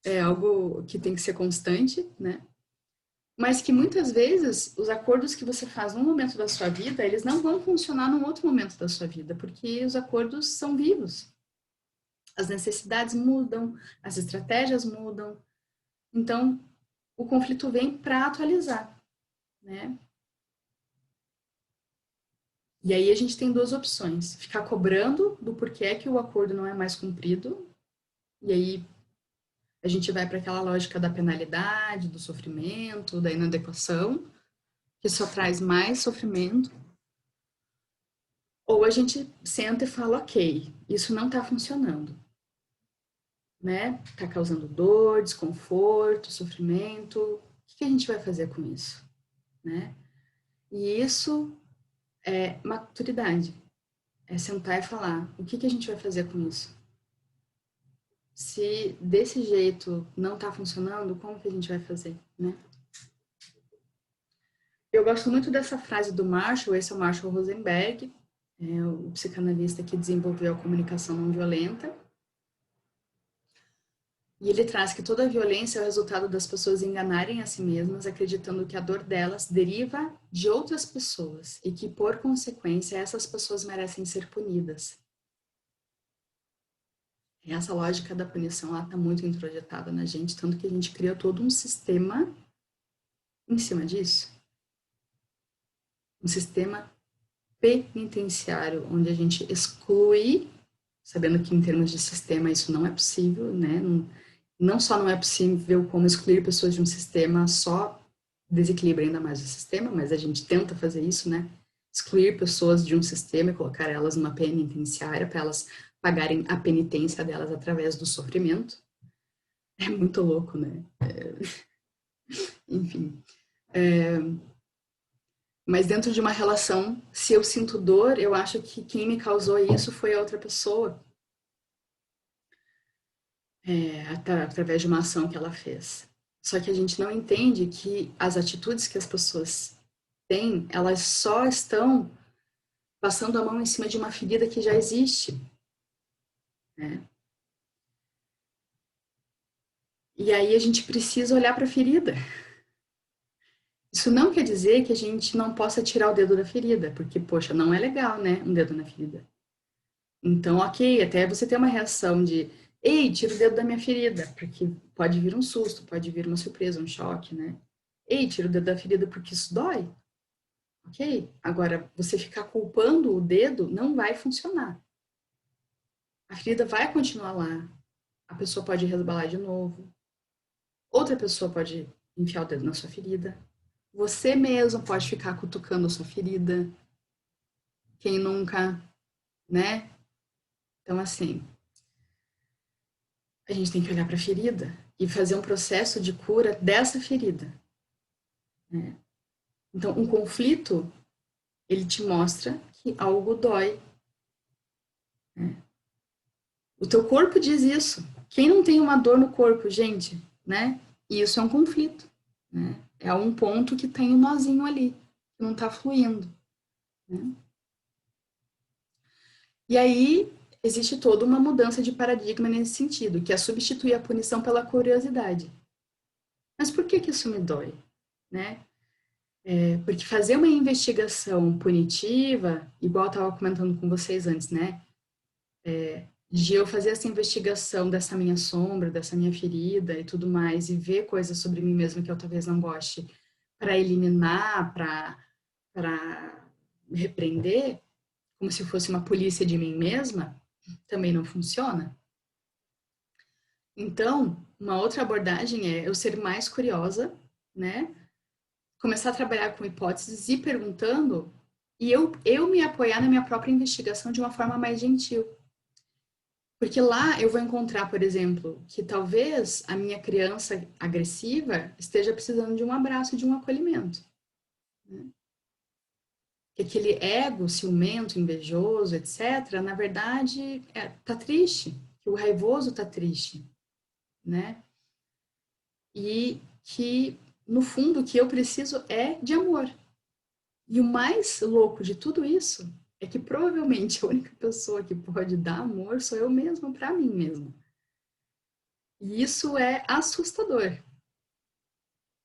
É algo que tem que ser constante, né? Mas que muitas vezes os acordos que você faz num momento da sua vida, eles não vão funcionar num outro momento da sua vida, porque os acordos são vivos. As necessidades mudam, as estratégias mudam. Então, o conflito vem para atualizar, né? E aí a gente tem duas opções: ficar cobrando do porquê que o acordo não é mais cumprido, E aí a gente vai para aquela lógica da penalidade, do sofrimento, da inadequação, que só traz mais sofrimento. Ou a gente senta e fala, ok, isso não está funcionando, né? Está causando dor, desconforto, sofrimento. O que a gente vai fazer com isso, né? E isso é maturidade. É sentar e falar, o que a gente vai fazer com isso? Se desse jeito não está funcionando, como que a gente vai fazer, né? Eu gosto muito dessa frase do Marshall, esse é o Marshall Rosenberg, é o psicanalista que desenvolveu a comunicação não violenta. E ele traz que toda violência é o resultado das pessoas enganarem a si mesmas, acreditando que a dor delas deriva de outras pessoas e que, por consequência, essas pessoas merecem ser punidas. E essa lógica da punição está muito introjetada na gente, tanto que a gente cria todo um sistema em cima disso. Um sistema penitenciário, onde a gente exclui, sabendo que em termos de sistema isso não é possível, né? Não só não é possível como excluir pessoas de um sistema, só desequilibra ainda mais o sistema, mas a gente tenta fazer isso, né? Excluir pessoas de um sistema e colocar elas numa penitenciária para elas pagarem a penitência delas através do sofrimento. É muito louco, né? Enfim. Mas dentro de uma relação, se eu sinto dor, eu acho que quem me causou isso foi a outra pessoa. Através de uma ação que ela fez. Só que a gente não entende que as atitudes que as pessoas têm, elas só estão passando a mão em cima de uma ferida que já existe, né? E aí a gente precisa olhar para a ferida. Isso não quer dizer que a gente não possa tirar o dedo da ferida, porque, poxa, não é legal, né? Um dedo na ferida. Então, ok, até você ter uma reação de, ei, tira o dedo da minha ferida, porque pode vir um susto, pode vir uma surpresa, um choque, né? Ei, tira o dedo da ferida porque isso dói. Ok? Agora, você ficar culpando o dedo não vai funcionar. A ferida vai continuar lá. A pessoa pode resbalar de novo. Outra pessoa pode enfiar o dedo na sua ferida. Você mesmo pode ficar cutucando a sua ferida. Quem nunca, né? Então, assim, a gente tem que olhar para a ferida e fazer um processo de cura dessa ferida. Né? Então, um conflito, ele te mostra que algo dói. Né? O teu corpo diz isso. Quem não tem uma dor no corpo, gente, né? E isso é um conflito, né? É um ponto que tem um nozinho ali, que não está fluindo, né? E aí existe toda uma mudança de paradigma nesse sentido, que é substituir a punição pela curiosidade. Mas por que isso me dói, né? Porque fazer uma investigação punitiva, igual eu estava comentando com vocês antes, né? De eu fazer essa investigação dessa minha sombra, dessa minha ferida e tudo mais, e ver coisas sobre mim mesma que eu talvez não goste, para eliminar, para repreender, como se fosse uma polícia de mim mesma, também não funciona. Então, uma outra abordagem é eu ser mais curiosa, né? Começar a trabalhar com hipóteses e perguntando, e eu me apoiar na minha própria investigação de uma forma mais gentil. Porque lá eu vou encontrar, por exemplo, que talvez a minha criança agressiva esteja precisando de um abraço, de um acolhimento. Né? Que aquele ego ciumento, invejoso, etc., na verdade, tá triste, que o raivoso tá triste, né? E que, no fundo, o que eu preciso é de amor. E o mais louco de tudo isso é que provavelmente a única pessoa que pode dar amor sou eu mesma para mim mesma. E isso é assustador,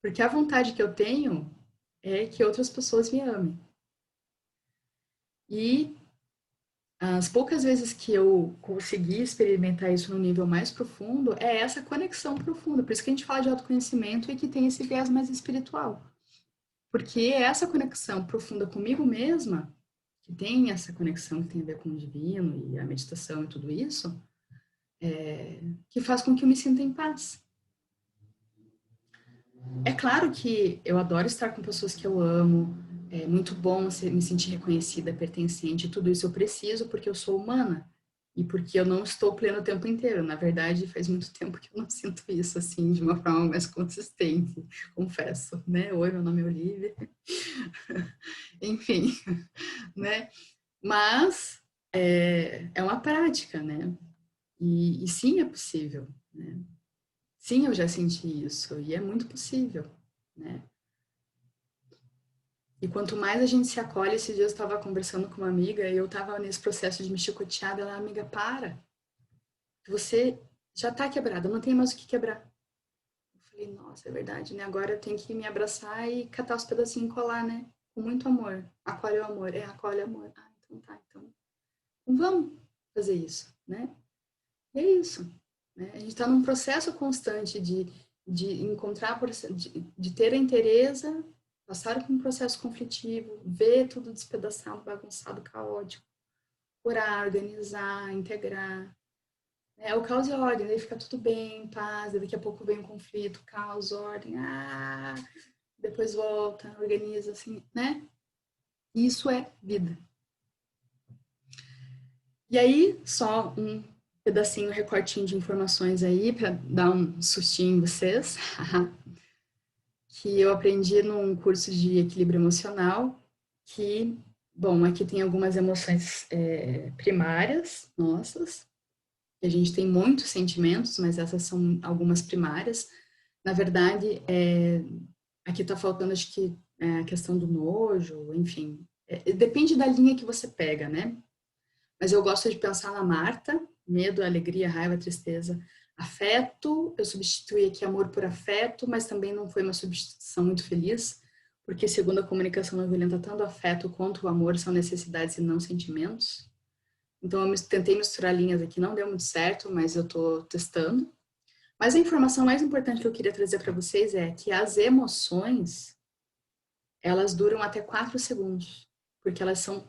porque a vontade que eu tenho é que outras pessoas me amem. E as poucas vezes que eu consegui experimentar isso no nível mais profundo, é essa conexão profunda. Por isso que a gente fala de autoconhecimento e que tem esse viés mais espiritual. Porque é essa conexão profunda comigo mesma, que tem essa conexão que tem a ver com o divino e a meditação e tudo isso, que faz com que eu me sinta em paz. É claro que eu adoro estar com pessoas que eu amo, é muito bom me sentir reconhecida, pertencente, tudo isso eu preciso porque eu sou humana e porque eu não estou pleno o tempo inteiro. Na verdade, faz muito tempo que eu não sinto isso assim de uma forma mais consistente, confesso, né? Oi, meu nome é Olivia. Enfim, né? Mas é uma prática, né? E sim, é possível, né? Sim, eu já senti isso e é muito possível, né? E quanto mais a gente se acolhe, esses dias eu estava conversando com uma amiga e eu estava nesse processo de me chicotear, ela, amiga, para, você já está quebrada, não tem mais o que quebrar. Eu falei, nossa, é verdade, né? Agora eu tenho que me abraçar e catar os pedacinhos e colar, né? Com muito amor. Acolhe o amor, acolhe o amor. Ah, então tá, então vamos fazer isso, né? E é isso. Né? A gente está num processo constante de encontrar, de ter a inteireza, passar por um processo conflitivo, ver tudo despedaçado, bagunçado, caótico, orar, organizar, integrar. É o caos e ordem, daí fica tudo bem, paz, daqui a pouco vem um conflito, caos, ordem, depois volta, organiza, assim, né? Isso é vida. E aí, só um pedacinho, recortinho de informações aí para dar um sustinho em vocês, que eu aprendi num curso de equilíbrio emocional, que, bom, aqui tem algumas emoções primárias nossas, a gente tem muitos sentimentos, mas essas são algumas primárias. Na verdade, aqui está faltando, acho que, a questão do nojo, enfim, depende da linha que você pega, né? Mas eu gosto de pensar na Marta, medo, alegria, raiva, tristeza, afeto. Eu substituí aqui amor por afeto, mas também não foi uma substituição muito feliz, porque segundo a comunicação não violenta, tanto o afeto quanto o amor são necessidades e não sentimentos. Então eu tentei misturar linhas aqui, não deu muito certo, mas eu estou testando. Mas a informação mais importante que eu queria trazer para vocês é que as emoções, elas duram até 4 segundos, porque elas são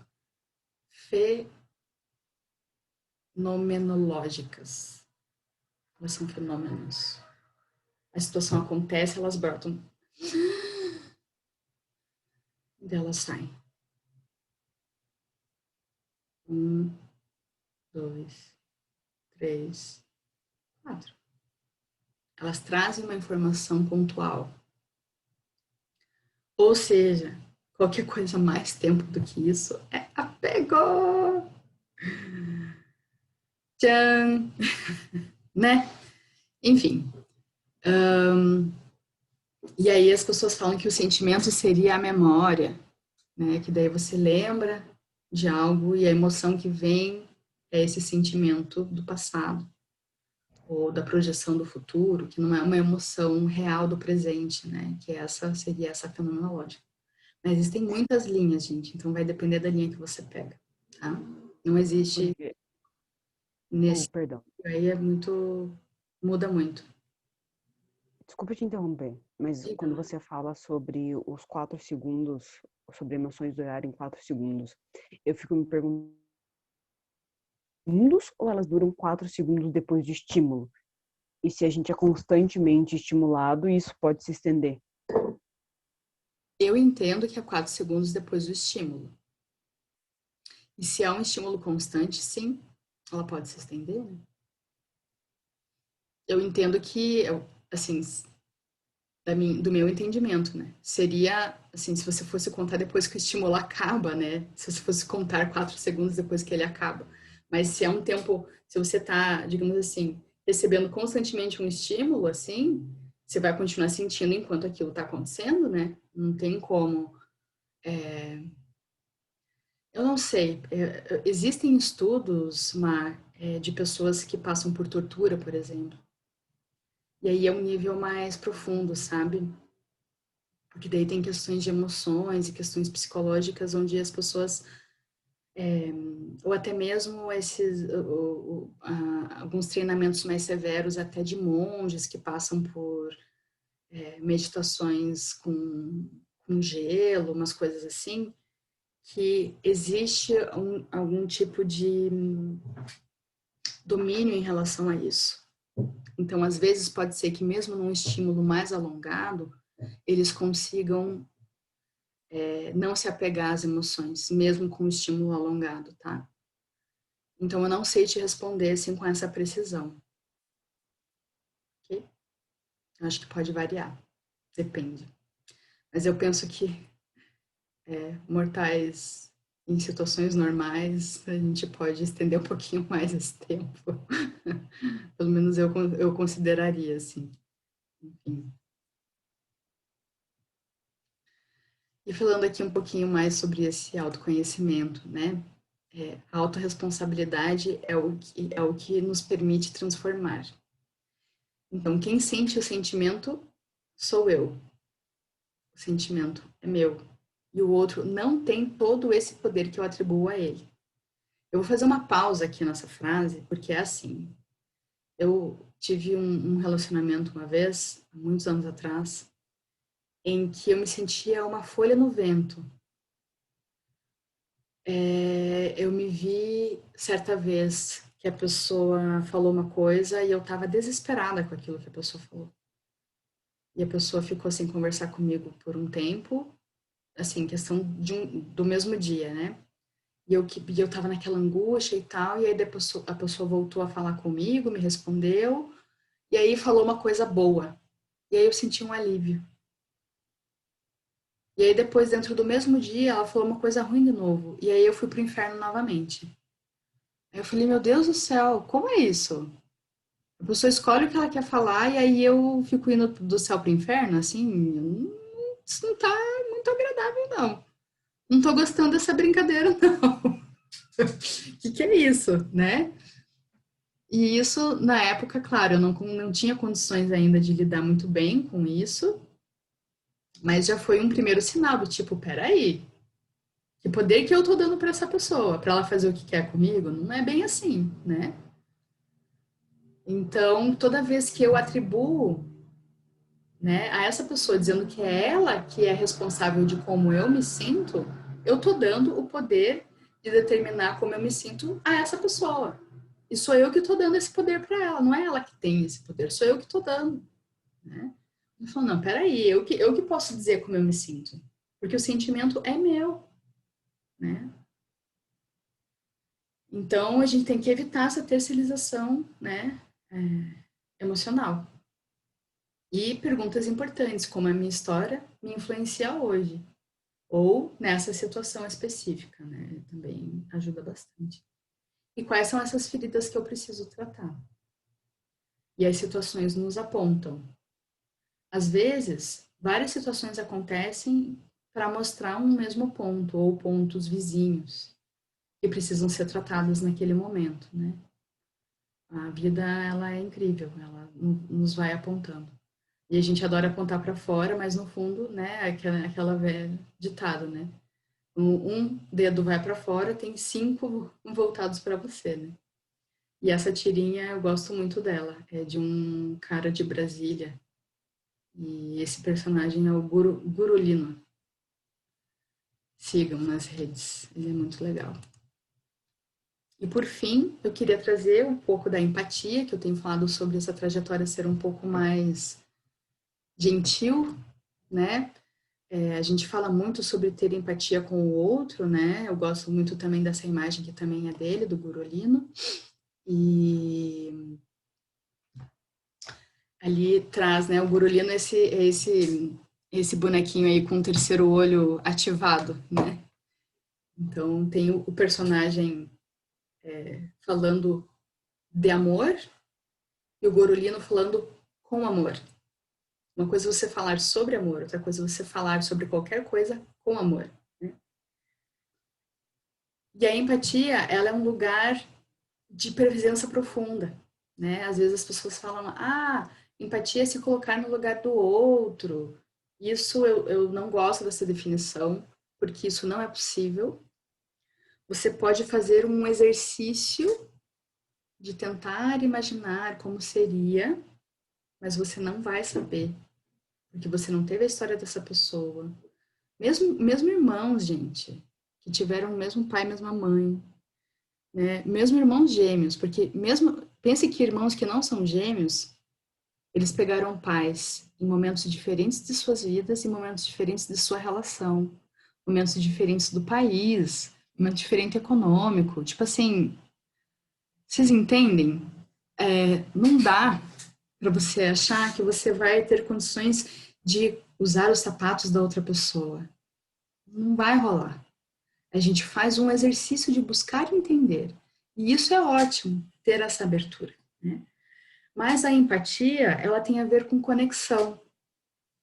fenomenológicas. Elas são fenômenos. A situação acontece, elas brotam. E elas saem. 1, 2, 3, 4. Elas trazem uma informação pontual. Ou seja, qualquer coisa mais tempo do que isso é apego. Tchan! Né? Enfim. E aí as pessoas falam que o sentimento seria a memória, né? Que daí você lembra de algo e a emoção que vem é esse sentimento do passado ou da projeção do futuro, que não é uma emoção real do presente, né? Que essa seria essa fenomenológica. Mas existem muitas linhas, gente, então vai depender da linha que você pega, tá? Não existe nesse Perdão. aí é muito muda muito. Desculpa te interromper, mas Diga. quando você fala sobre os 4 segundos, sobre emoções durarem 4 segundos, eu fico me perguntando, segundos ou elas duram 4 segundos depois de estímulo? E se a gente é constantemente estimulado, isso pode se estender? Eu entendo que é 4 segundos depois do estímulo. E se há um estímulo constante, sim, ela pode se estender, né? Eu entendo que, assim, do meu entendimento, né? Seria, assim, se você fosse contar depois que o estímulo acaba, né? Se você fosse contar 4 segundos depois que ele acaba. Mas se é um tempo, se você tá, digamos assim, recebendo constantemente um estímulo, assim, você vai continuar sentindo enquanto aquilo tá acontecendo, né? Não tem como. Eu não sei. Existem estudos, Mar, de pessoas que passam por tortura, por exemplo. E aí é um nível mais profundo, sabe? Porque daí tem questões de emoções e questões psicológicas onde as pessoas, ou até mesmo alguns treinamentos mais severos, até de monges que passam por meditações com gelo, umas coisas assim, que existe algum tipo domínio em relação a isso. Então, às vezes, pode ser que mesmo num estímulo mais alongado, eles consigam não se apegar às emoções, mesmo com o estímulo alongado, tá? Então, eu não sei te responder assim com essa precisão. Ok? Acho que pode variar, depende. Mas eu penso que mortais em situações normais, a gente pode estender um pouquinho mais esse tempo. Pelo menos eu consideraria, assim. Enfim. E falando aqui um pouquinho mais sobre esse autoconhecimento, né? A autorresponsabilidade é o que nos permite transformar. Então, quem sente o sentimento sou eu. O sentimento é meu. E o outro não tem todo esse poder que eu atribuo a ele. Eu vou fazer uma pausa aqui nessa frase, porque é assim. Eu tive um relacionamento uma vez, há muitos anos atrás, em que eu me sentia uma folha no vento. Eu me vi certa vez que a pessoa falou uma coisa e eu estava desesperada com aquilo que a pessoa falou. E a pessoa ficou sem conversar comigo por um tempo, assim, questão do mesmo dia, né? E eu tava naquela angústia e tal, e aí depois a pessoa voltou a falar comigo, me respondeu, e aí falou uma coisa boa. E aí eu senti um alívio. E aí depois, dentro do mesmo dia, ela falou uma coisa ruim de novo. E aí eu fui pro inferno novamente. Aí eu falei, meu Deus do céu, como é isso? A pessoa escolhe o que ela quer falar e aí eu fico indo do céu pro inferno, assim, isso não tá muito agradável, não. Não tô gostando dessa brincadeira, não. Que é isso, né? E isso, na época, claro, eu não tinha condições ainda de lidar muito bem com isso, mas já foi um primeiro sinal do tipo, peraí, que poder que eu tô dando para essa pessoa, para ela fazer o que quer comigo? Não é bem assim, né? Então, toda vez que eu atribuo, né, a essa pessoa dizendo que é ela que é responsável de como eu me sinto, eu tô dando o poder de determinar como eu me sinto a essa pessoa. E sou eu que tô dando esse poder para ela, não é ela que tem esse poder, sou eu que tô dando, né? Eu falo, não, peraí, eu que posso dizer como eu me sinto, porque o sentimento é meu, né? Então, a gente tem que evitar essa terceirização, né, emocional. E perguntas importantes, como a minha história me influencia hoje, ou nessa situação específica, né, também ajuda bastante. E quais são essas feridas que eu preciso tratar? E as situações nos apontam. Às vezes, várias situações acontecem para mostrar um mesmo ponto, ou pontos vizinhos, que precisam ser tratados naquele momento, né? A vida, ela é incrível, ela nos vai apontando. E a gente adora apontar para fora, mas no fundo, né, aquela velha ditado, né? Um dedo vai para fora, tem 5 voltados para você, né? E essa tirinha eu gosto muito dela, é de um cara de Brasília. E esse personagem é o Gurulino. Sigam nas redes, ele é muito legal. E por fim, eu queria trazer um pouco da empatia, que eu tenho falado sobre essa trajetória ser um pouco mais gentil, né? A gente fala muito sobre ter empatia com o outro, né? Eu gosto muito também dessa imagem que também é dele, do Gurolino. E ali traz, né, o Gurolino esse bonequinho aí com o terceiro olho ativado, né? Então tem o personagem falando de amor e o Gurolino falando com amor. Uma coisa é você falar sobre amor, outra coisa é você falar sobre qualquer coisa com amor. Né? E a empatia, ela é um lugar de presença profunda, né? Às vezes as pessoas falam, empatia é se colocar no lugar do outro. Isso eu não gosto dessa definição, porque isso não é possível. Você pode fazer um exercício de tentar imaginar como seria, mas você não vai saber, porque você não teve a história dessa pessoa. Mesmo irmãos, gente, que tiveram o mesmo pai, mesma mãe, né? Mesmo irmãos gêmeos, porque mesmo, pense que irmãos que não são gêmeos, eles pegaram pais em momentos diferentes de suas vidas, em momentos diferentes de sua relação, momentos diferentes do país, momento diferente econômico. Tipo assim, vocês entendem? Não dá para você achar que você vai ter condições de usar os sapatos da outra pessoa. Não vai rolar. A gente faz um exercício de buscar entender. E isso é ótimo, ter essa abertura, né? Mas a empatia, ela tem a ver com conexão.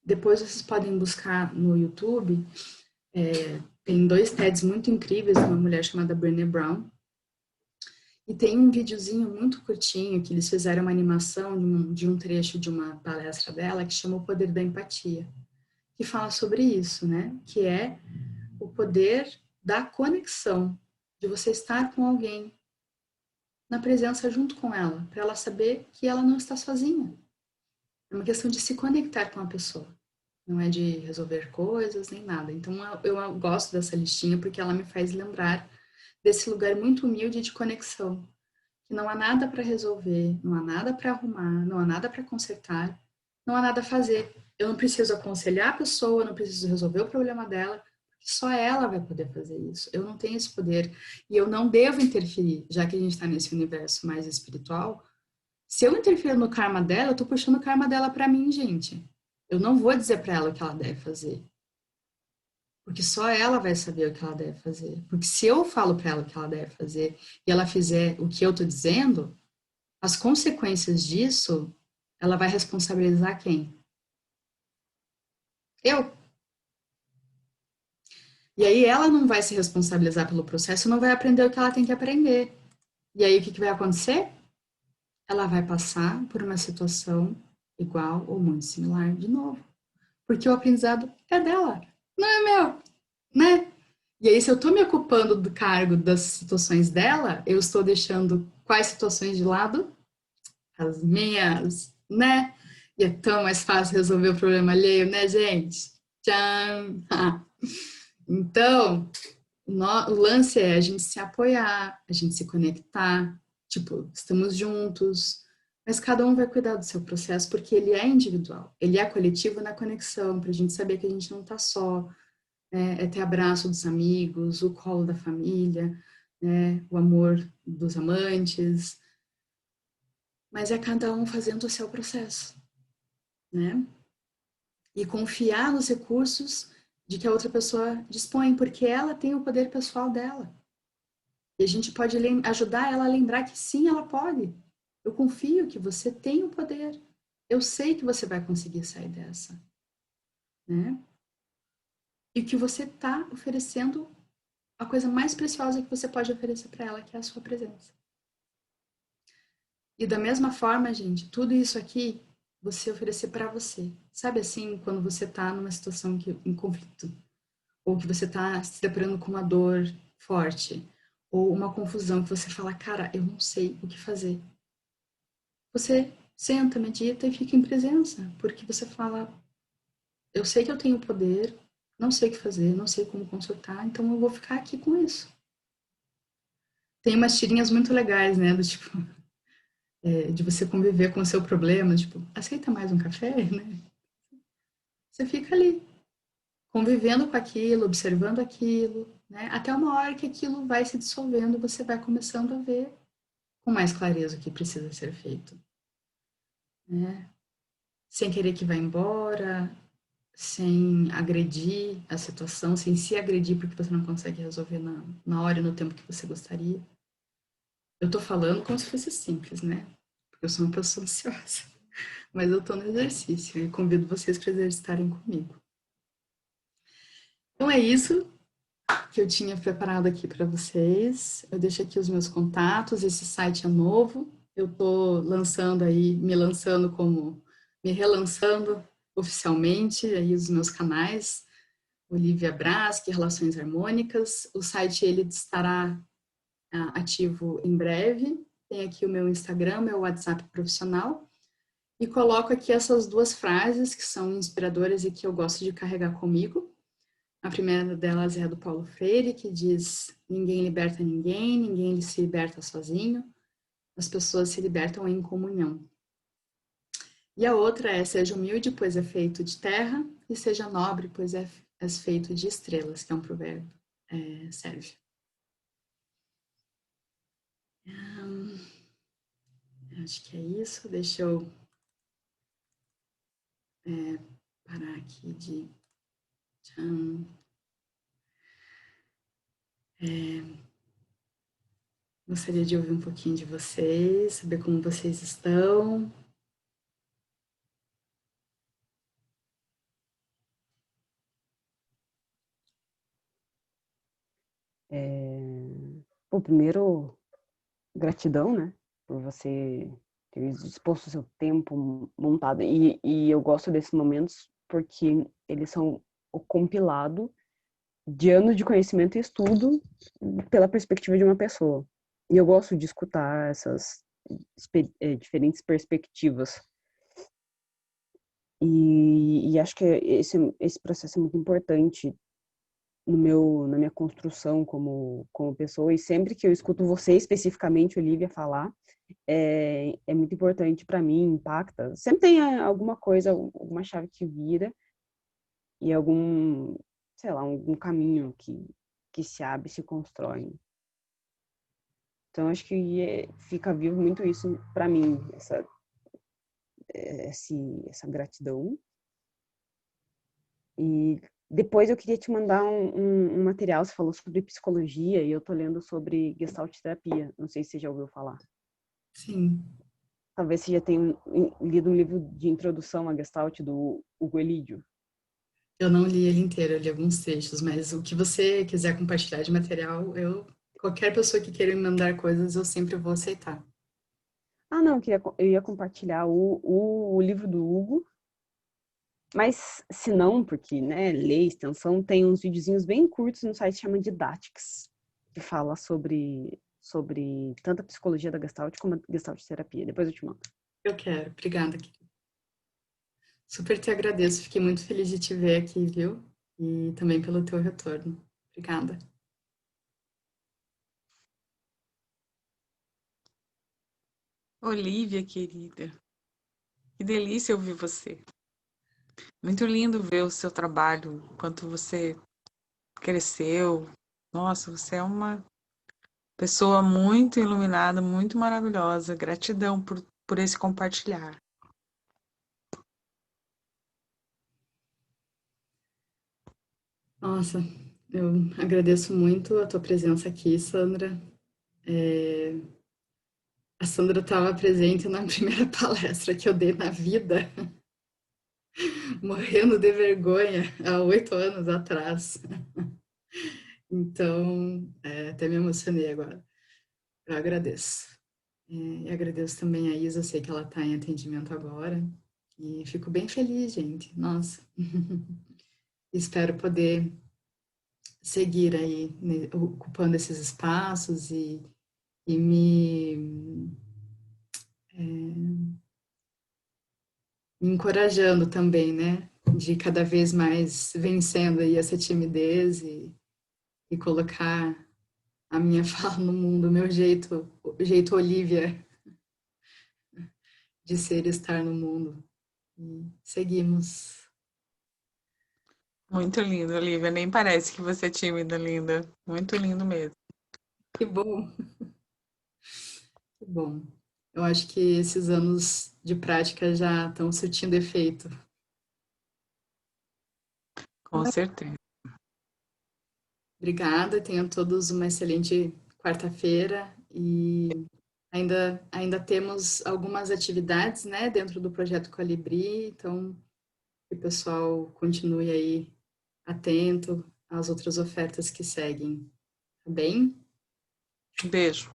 Depois vocês podem buscar no YouTube, tem 2 TEDs muito incríveis, uma mulher chamada Brené Brown, e tem um videozinho muito curtinho que eles fizeram uma animação de um trecho de uma palestra dela que chama O Poder da Empatia, que fala sobre isso, né? Que é o poder da conexão, de você estar com alguém na presença junto com ela, para ela saber que ela não está sozinha. É uma questão de se conectar com a pessoa, não é de resolver coisas nem nada. Então eu gosto dessa listinha porque ela me faz lembrar desse lugar muito humilde de conexão, que não há nada para resolver, não há nada para arrumar, não há nada para consertar, não há nada a fazer. Eu não preciso aconselhar a pessoa, eu não preciso resolver o problema dela, porque só ela vai poder fazer isso. Eu não tenho esse poder e eu não devo interferir, já que a gente está nesse universo mais espiritual. Se eu interfiro no karma dela, eu tô puxando o karma dela para mim, gente. Eu não vou dizer para ela o que ela deve fazer, porque só ela vai saber o que ela deve fazer. Porque se eu falo para ela o que ela deve fazer e ela fizer o que eu tô dizendo, as consequências disso, ela vai responsabilizar quem? Eu. E aí ela não vai se responsabilizar pelo processo, não vai aprender o que ela tem que aprender. E aí o que, que vai acontecer? Ela vai passar por uma situação igual ou muito similar de novo. Porque o aprendizado é dela, não é meu, né? E aí, se eu tô me ocupando do cargo das situações dela, eu estou deixando quais situações de lado? As minhas, né? E é tão mais fácil resolver o problema alheio, né, gente? Tchan! Então, o lance é a gente se apoiar, a gente se conectar, tipo, estamos juntos, mas cada um vai cuidar do seu processo porque ele é individual, ele é coletivo na conexão, para a gente saber que a gente não está só, né? É ter abraço dos amigos, o colo da família, né? O amor dos amantes, mas é cada um fazendo o seu processo, né? E confiar nos recursos de que a outra pessoa dispõe, porque ela tem o poder pessoal dela. E a gente pode ajudar ela a lembrar que sim, ela pode. Eu confio que você tem o poder. Eu sei que você vai conseguir sair dessa, né? E que você está oferecendo a coisa mais preciosa que você pode oferecer para ela, que é a sua presença. E da mesma forma, gente, tudo isso aqui você oferecer para você. Sabe assim, quando você está numa situação em conflito, ou que você está se deparando com uma dor forte, ou uma confusão que você fala, cara, eu não sei o que fazer. Você senta, medita e fica em presença, porque você fala, eu sei que eu tenho poder, não sei o que fazer, não sei como consultar, então eu vou ficar aqui com isso. Tem umas tirinhas muito legais, né, do tipo, de você conviver com o seu problema, tipo, aceita mais um café, né? Você fica ali, convivendo com aquilo, observando aquilo, né? Até uma hora que aquilo vai se dissolvendo, você vai começando a ver com mais clareza o que precisa ser feito, né? Sem querer que vá embora, sem agredir a situação, sem se agredir porque você não consegue resolver na hora e no tempo que você gostaria. Eu tô falando como se fosse simples, né? Porque eu sou uma pessoa ansiosa. Mas eu tô no exercício e convido vocês para exercitarem comigo. Então é isso que eu tinha preparado aqui para vocês. Eu deixo aqui os meus contatos, esse site é novo. Eu tô lançando aí, me relançando oficialmente aí os meus canais, Olivia Brask, Relações Harmônicas. O site ele estará ativo em breve. Tem aqui o meu Instagram, meu WhatsApp profissional. E coloco aqui essas 2 frases que são inspiradoras e que eu gosto de carregar comigo. A primeira delas é a do Paulo Freire, que diz: ninguém liberta ninguém, ninguém se liberta sozinho, as pessoas se libertam em comunhão. E a outra é: seja humilde, pois é feito de terra, e seja nobre, pois és feito de estrelas, que é um provérbio sérvio. Acho que é isso. Deixa eu parar aqui de... Gostaria de ouvir um pouquinho de vocês, saber como vocês estão. Bom, primeiro, gratidão, né, por você ter disposto o seu tempo montado. E eu gosto desses momentos porque eles são o compilado de anos de conhecimento e estudo pela perspectiva de uma pessoa. E eu gosto de escutar essas diferentes perspectivas. E acho que esse processo é muito importante na minha construção como pessoa. E sempre que eu escuto você especificamente, Olivia, falar, é muito importante para mim, impacta. Sempre tem alguma coisa, alguma chave que vira e algum, sei lá, algum caminho que se abre, se constrói. Então, acho que fica vivo muito isso para mim, essa gratidão. E depois eu queria te mandar um material, você falou sobre psicologia, e eu tô lendo sobre Gestalt terapia. Não sei se você já ouviu falar. Sim. Talvez você já tenha lido um livro de introdução à Gestalt do Hugo Elídio. Eu não li ele inteiro, eu li alguns trechos, mas o que você quiser compartilhar de material, qualquer pessoa que queira me mandar coisas, eu sempre vou aceitar. Ah, não, eu ia compartilhar o livro do Hugo, mas se não, porque, né, ler extensão, tem uns videozinhos bem curtos no site que chama Didáticas, que fala sobre tanto a psicologia da Gestalt como a Gestalt terapia. Depois eu te mando. Eu quero, obrigada. Super te agradeço, fiquei muito feliz de te ver aqui, viu? E também pelo teu retorno. Obrigada. Olivia, querida, que delícia ouvir você. Muito lindo ver o seu trabalho, quanto você cresceu. Nossa, você é uma pessoa muito iluminada, muito maravilhosa. Gratidão por esse compartilhar. Nossa, eu agradeço muito a tua presença aqui, Sandra. A Sandra estava presente na primeira palestra que eu dei na vida, morrendo de vergonha há 8 anos atrás. Então, até me emocionei agora. Eu agradeço. E agradeço também a Isa, sei que ela está em atendimento agora. E fico bem feliz, gente. Nossa. Espero poder seguir aí, né, ocupando esses espaços e me encorajando também, né? De cada vez mais vencendo aí essa timidez e colocar a minha fala no mundo, o jeito Olivia de ser e estar no mundo. E seguimos. Muito lindo, Olivia. Nem parece que você é tímida, linda. Muito lindo mesmo. Que bom, que bom. Eu acho que esses anos de prática já estão surtindo efeito. Com certeza. Obrigada, tenham todos uma excelente quarta-feira e ainda temos algumas atividades, né, dentro do projeto Colibri, então que o pessoal continue aí atento às outras ofertas que seguem, tá bem? Beijo.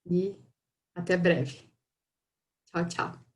E até breve. Tchau, tchau.